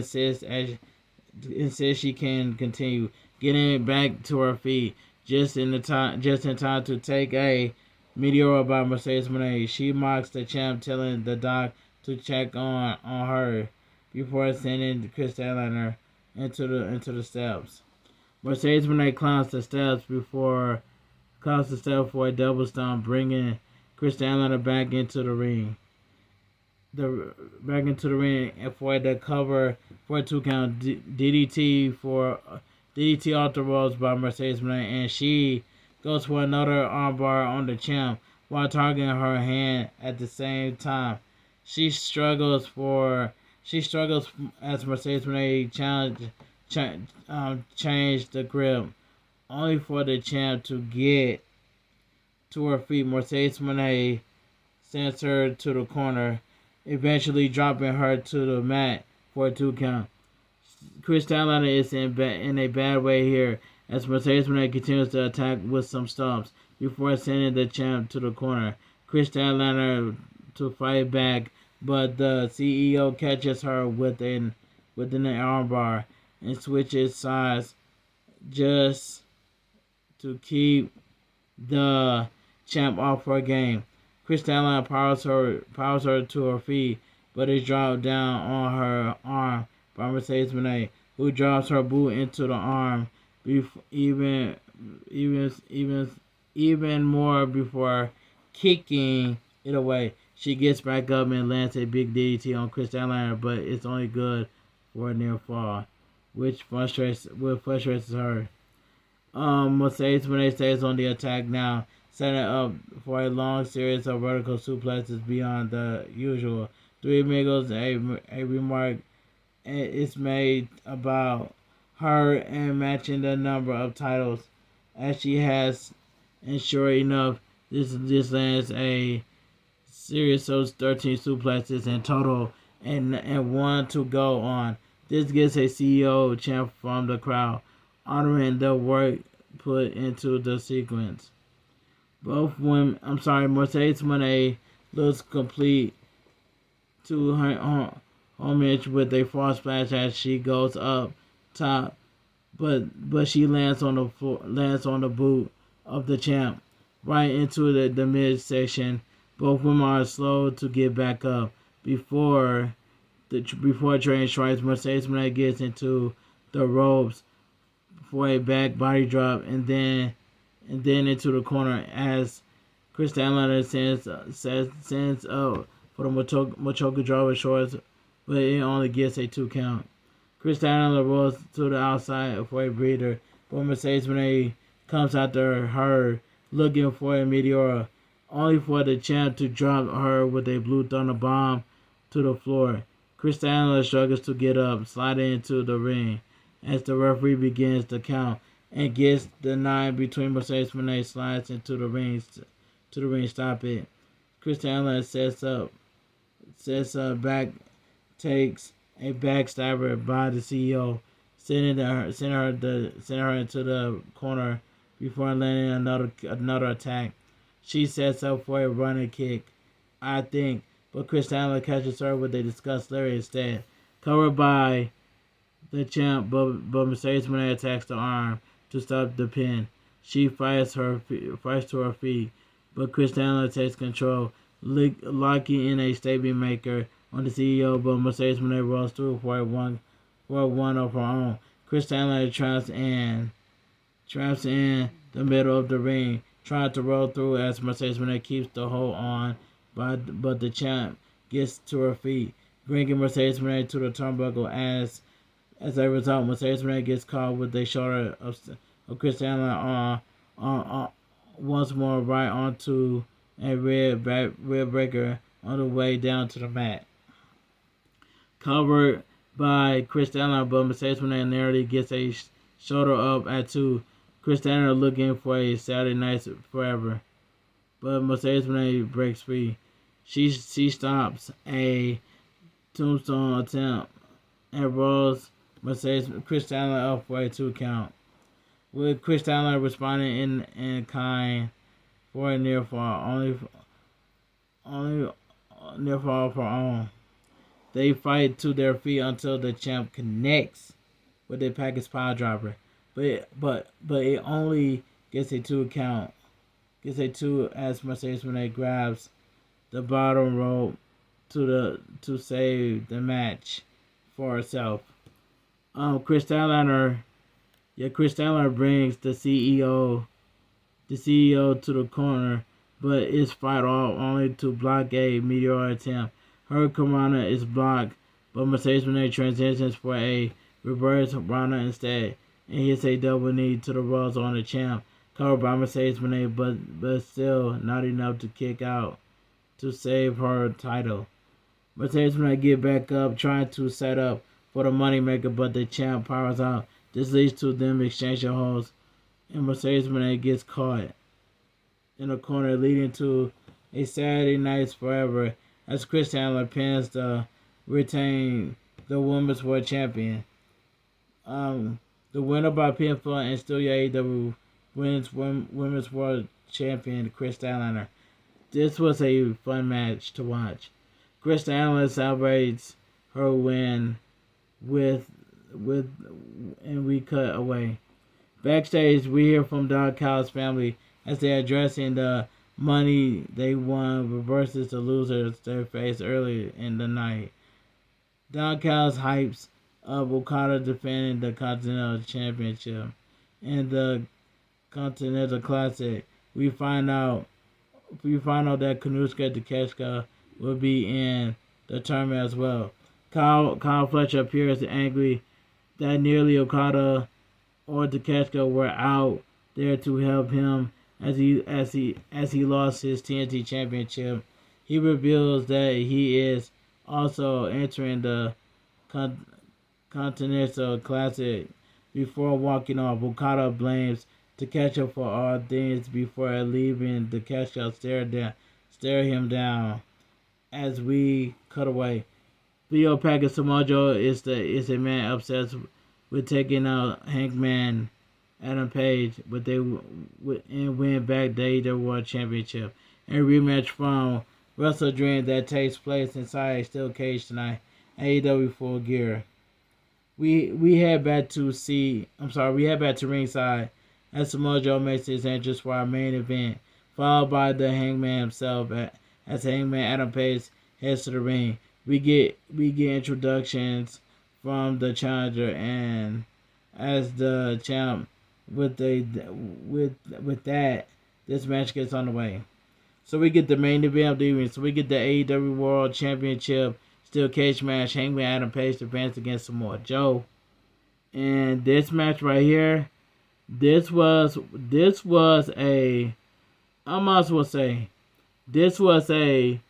insists she can continue, getting back to her feet just in time to take a meteor by Mercedes Moné. She mocks the champ, telling the doc to check on her before sending Chris Statlander into the steps. Mercedes Moné climbs the steps for a double stomp, bringing Chris Statlander back into the ring. For the cover for a 2 count. DDT off the ropes by Mercedes Moné, and she goes for another armbar on the champ while targeting her hand at the same time. She struggles as Mercedes Moné change the grip, only for the champ to get to her feet. Mercedes Moné sends her to the corner, eventually dropping her to the mat for a 2 count. Chris Statlander is in a bad way here, as Mercedes Moné continues to attack with some stomps before sending the champ to the corner. Chris Statlander to fight back, but the CEO catches her within an armbar and switches sides just to keep the champ off her game. Chris Statlander powers her to her feet, but is dropped down on her arm by Mercedes Moné, who drops her boot into the arm even more before kicking it away. She gets back up and lands a big DDT on Chris Statlander, but it's only good for a near fall, which frustrates her. Mercedes Moné stays on the attack now, setting up for a long series of vertical suplexes beyond the usual. Three Amigos, a remark is made about her and matching the number of titles as she has, and sure enough, this lands a series of 13 suplexes in total and one to go on. This gets a CEO chant from the crowd, honoring the work put into the sequence. Mercedes Moné looks complete to her homage with a false splash as she goes up top, but she lands on the floor, lands on the boot of the champ right into the midsection. Both women are slow to get back up before train strikes. Mercedes Moné gets into the ropes for a back body drop and then into the corner as Chris Statlander sends up for the Machoka draw with shorts, but it only gets a 2 count. Chris Statlander rolls to the outside for a breather, but Mercedes Moné comes after her looking for a meteor, only for the champ to drop her with a Blue Thunder bomb to the floor. Chris Statlander struggles to get up, sliding into the ring as the referee begins the count and gets the 9 between Mercedes Moné slides into the ring stop it. Chris Statlander sets up back, takes a backstabber by the CEO, sending her into the corner before landing another attack. She sets up for a running kick, I think, but Chris Statlander catches her with a disgust lariat instead. Covered by the champ, but Mercedes Moné attacks the arm to stop the pin. She fights to her feet, but Chris Statlander takes control, locking in a statement maker on the CEO, but Mercedes Moné rolls through for a one of her own. Chris Statlander traps in the middle of the ring, trying to roll through as Mercedes Moné keeps the hold on, but the champ gets to her feet, bringing Mercedes Moné to the turnbuckle. As a result, Mercedes Moné gets caught with a shoulder of Chris Statlander on once more right onto a red breaker on the way down to the mat. Covered by Chris Statlander, but Mercedes Moné narrowly gets a shoulder up at 2. Chris Statlander looking for a Saturday Night Forever, but Mercedes Moné breaks free. She stops a tombstone attempt and rolls Chris Statlander up for a 2 count, with Chris Statlander responding in kind for a near fall, only near fall of her own. They fight to their feet until the champ connects with a package pile driver, but it only gets a 2 count. Gets a 2 as Mercedes Moné grabs the bottom rope to save the match for herself. Chris Statlander brings the CEO to the corner, but is fight off only to block a meteor attempt. Her Karana is blocked, but Mercedes Moné transitions for a reverse Rana instead, and hits a double knee to the rolls on the champ, covered by Mercedes Moné, but still not enough to kick out to save her title. Mercedes Moné get back up, trying to set up for the moneymaker, but the champ powers out. This leads to them exchanging holds, and Mercedes Moné gets caught in the corner, leading to a Saturday Night Forever as Chris Statlander pins to retain the Women's World Champion. The winner by pinfall and still AEW Women's World Champion Chris Statlander. This was a fun match to watch. Chris Statlander celebrates her win and we cut away. Backstage, we hear from Don Callis' family as they are addressing the money they won versus the losers they faced earlier in the night. Don Callis hypes up Okada defending the Continental Championship in the Continental Classic. We find out that Kanushka Takeshita will be in the tournament as well. Kyle Fletcher appears angry that nearly Okada or Takeshita were out there to help him as he lost his TNT Championship. He reveals that he is also entering the Con- Continental Classic before walking off. Okada blames Takeshi for all things before leaving. Takeshi stare him down as we cut away. Video package Samoa Joe is a man obsessed with taking out Hangman Adam Page, but they and win back the AEW World Championship. And rematch from Wrestle Dream that takes place inside a steel cage tonight. AEW Full Gear. We head back to ringside as Samoa Joe makes his entrance for our main event, followed by the Hangman himself as Hangman Adam Page heads to the ring. We get introductions from the challenger and as the champ with that this match gets on the way. So we get the main event of the evening. So we get the AEW World Championship Steel Cage match. Hangman Adam Page advanced against Samoa Joe. And this match right here, this was a I might as well say this was a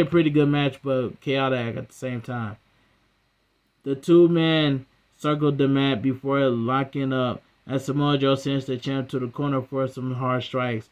pretty good match, but chaotic at the same time. The two men circled the mat before locking up as Samoa Joe sends the champ to the corner for some hard strikes.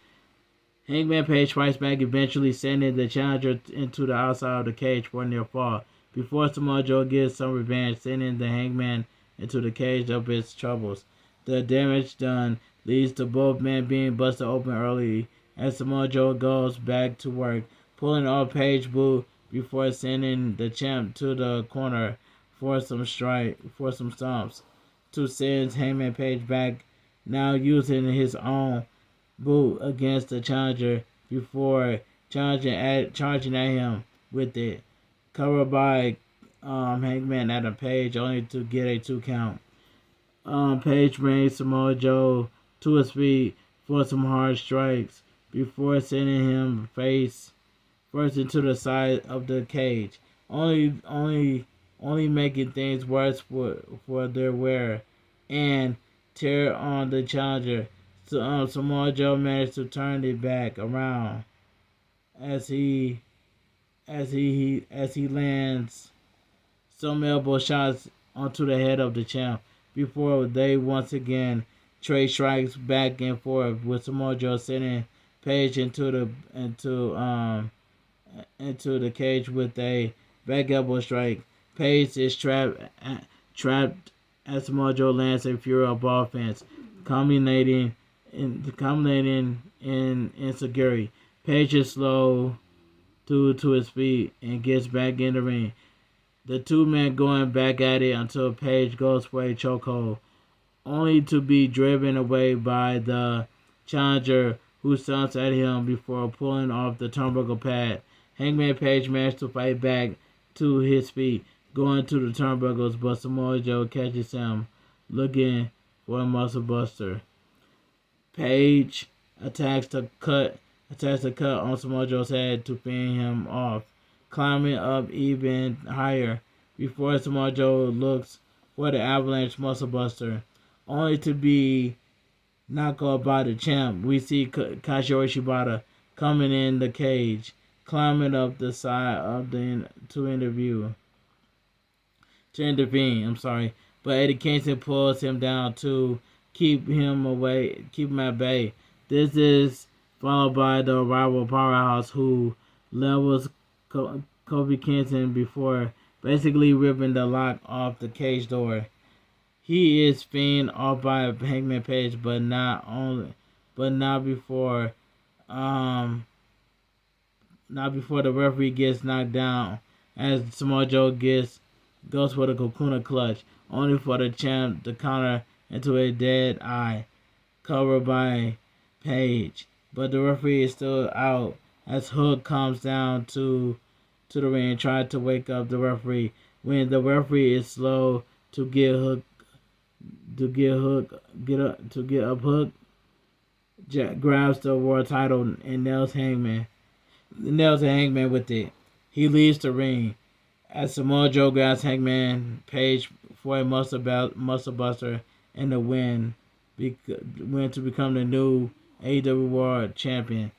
Hangman Page fights back, eventually sending the challenger into the outside of the cage for a near fall. Before Samoa Joe gets some revenge, sending the Hangman into the cage of his troubles. The damage done leads to both men being busted open early as Samoa Joe goes back to work, pulling off Page boot before sending the champ to the corner for some stomps to send Hangman Page back, now using his own boot against the challenger before charging at him with it. Covered by Hangman Adam Page, only to get a 2 count. Page brings Samoa Joe to his feet for some hard strikes before sending him face first into the side of the cage, only making things worse for their wearer and tear on the challenger. So Samoa Joe managed to turn it back around as he lands some elbow shots onto the head of the champ before they once again trade strikes back and forth, with Samoa Joe sending Page into the cage with a back elbow strike. Page is trapped as Samoa Joe lands a Fury of offense, culminating in insecurity. Page is slow to his feet and gets back in the ring. The two men going back at it until Page goes for a chokehold, only to be driven away by the challenger, who stomps at him before pulling off the turnbuckle pad. Hangman Page managed to fight back to his feet, going to the turnbuckles, but Samoa Joe catches him looking for a muscle buster. Page attacks the cut on Samoa Joe's head to finish him off, climbing up even higher before Samoa Joe looks for the avalanche muscle buster, only to be knocked off by the champ. We see Kazuchika Shibata coming in the cage, climbing up the side of to intervene. But Eddie Kingston pulls him down to keep him at bay. This is followed by the rival Powerhouse, who levels Kofi Kingston before basically ripping the lock off the cage door. He is feigned off by Hangman Page, but not before the referee gets knocked down, as Samoa Joe goes for the Kokuna clutch, only for the champ to counter into a dead eye, covered by Page. But the referee is still out as Hook comes down to the ring and tries to wake up the referee. When the referee is slow to get up, Hook Jack grabs the world title and nails Hangman with it. He leaves the ring as Samoa Joe grabs Hangman Page for a muscle buster and the win went to become the new AEW World Champion.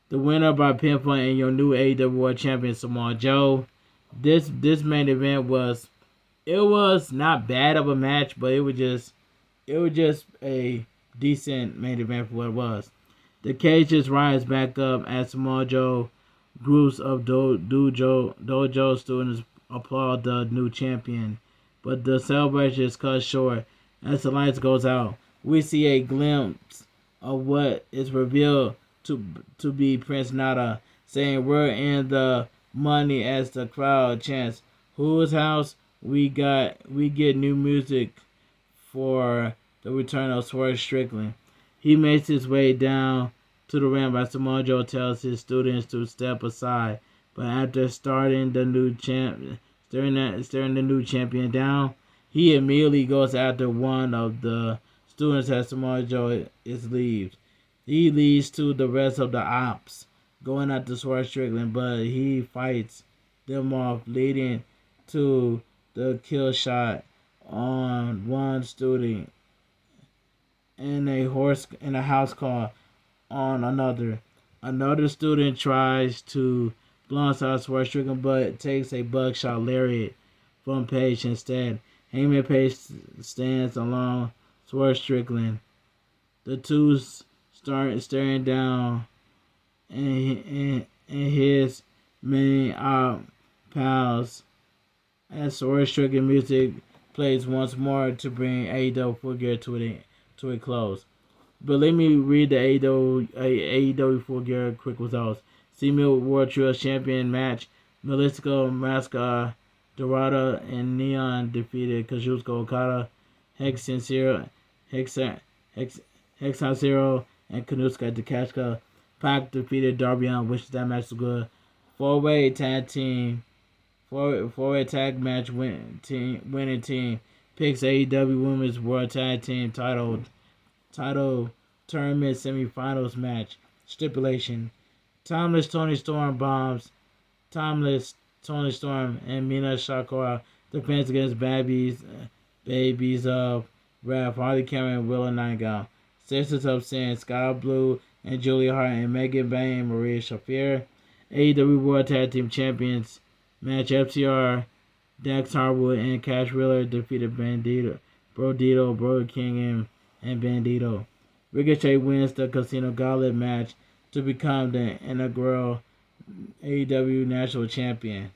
The winner by pinpoint and your new AEW World Champion Samoa Joe. This main event was not bad of a match, but it was just a decent main event for what it was. The cage just rise back up as Samoa Joe groups of dojo students applaud the new champion, but the celebration is cut short as the lights goes out. We see a glimpse of what is revealed to be Prince Nana saying we're in the money as the crowd chants whose house. We get new music for the return of Swerve Strickland. He makes his way down to the ramp as Samoa Joe tells his students to step aside. But after staring the new champion down, he immediately goes after one of the students as Samoa Joe leaves. He leads to the rest of the ops going after Swerve Strickland, but he fights them off, leading to the kill shot on one student and a house call on another. Another student tries to blindside Swerve Strickland, but takes a buckshot lariat from Page instead. Hangman Page stands along Swerve Strickland. The two start staring down, and his main pals as Swerve Strickland music plays once more to bring AEW Full Gear to a close. But let me read the AEW Full Gear quick results. Female World Trios Champion match. Melissa Masca Dorada and Neon defeated Kazuchika Okada. Hexen Zero and Kanuska Takashka. Pac defeated Darby Allin, which that match was good. Four-way tag match winning team picks AEW Women's World Tag Team title tournament semifinals match. Stipulation: Timeless Tony Storm and Mina Shakura defense against babies of Wrath, Harley Cameron and Willow Nightingale. Sisters of Sin, Sky Blue and Julia Hart and Megan Bayne and Maria Shafir. AEW World Tag Team Champions match. FTR, Dax Harwood and Cash Wheeler defeated Brodito, Bro King and Bandito. Ricochet wins the Casino Gauntlet match to become the inaugural AEW National Champion.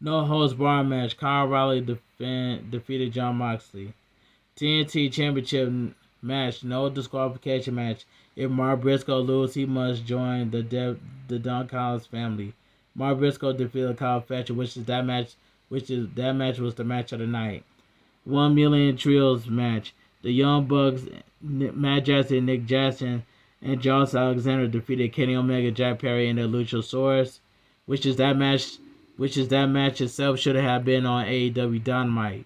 No holds barred match. Kyle O'Reilly defeated Jon Moxley. TNT Championship match. No disqualification match. If Mark Briscoe loses, he must join the Don Collins family. Mark Briscoe defeated Kyle Fletcher, that match was the match of the night. 1 Million Trios match. The Young Bucks, Matt Jackson, Nick Jackson, and Josh Alexander defeated Kenny Omega, Jack Perry, and the Luchasaurus, which is that match itself should have been on AEW Dynamite.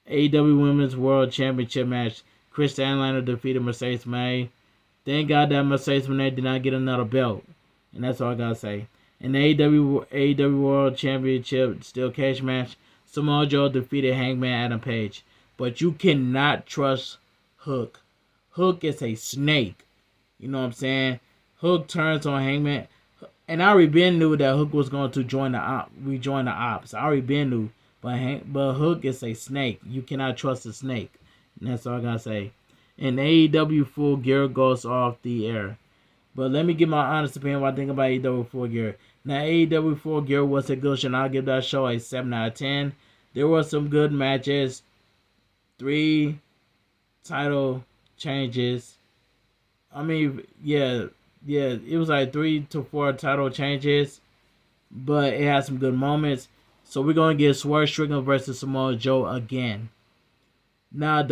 AEW Women's World Championship match. Chris Stanlander defeated Mercedes May. Thank God that Mercedes May did not get another belt, and that's all I gotta say. In the AEW World Championship Steel Cage match, Samoa Joe defeated Hangman Adam Page. But you cannot trust Hook. Hook is a snake. You know what I'm saying? Hook turns on Hangman. And I already been knew that Hook was going to rejoin the ops. I already been knew. But Hook is a snake. You cannot trust a snake. And that's all I gotta say. And AEW Full Gear goes off the air. But let me give my honest opinion what I think about AEW Full Gear. Now, AEW Full Gear was a good show, and I'll give that show a 7 out of 10. There were some good matches. 3 title changes. I mean, yeah, it was like 3 to 4 title changes, but it had some good moments. So we're going to get Swerve Strickland versus Samoa Joe again. Now, I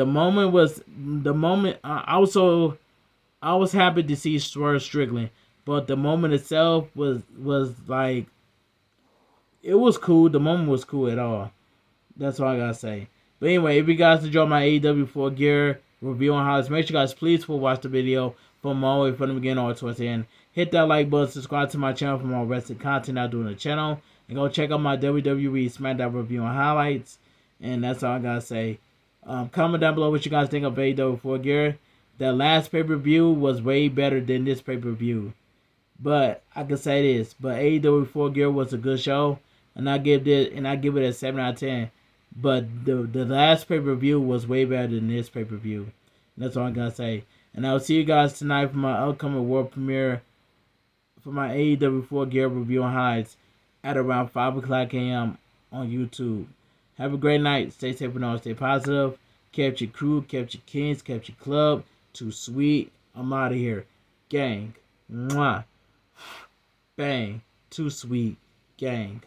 was happy to see Swerve Strickland, but the moment itself was like, it was cool. The moment was cool at all. That's all I gotta say. But anyway, if you guys enjoyed my AEW Full Gear review on highlights, make sure you guys please watch the video from all the way from the beginning all towards the end. Hit that like button, subscribe to my channel for more wrestling content I do on the channel, and go check out my WWE SmackDown review on highlights. And that's all I gotta say. Comment down below what you guys think of AEW Full Gear. The last pay-per-view was way better than this pay-per-view. But I can say this, but AEW Full Gear was a good show, and I give it a 7 out of 10. But the last pay-per-view was way better than this pay-per-view. That's all I'm gonna say. And I'll see you guys tonight for my upcoming world premiere for my AEW Full Gear review and highlights at around 5 o'clock a.m. on YouTube. Have a great night. Stay safe and all. Stay positive. Kept your crew, kept your kings, kept your club. Too sweet. I'm out of here. Gang. Mwah. Bang. Too sweet. Gang.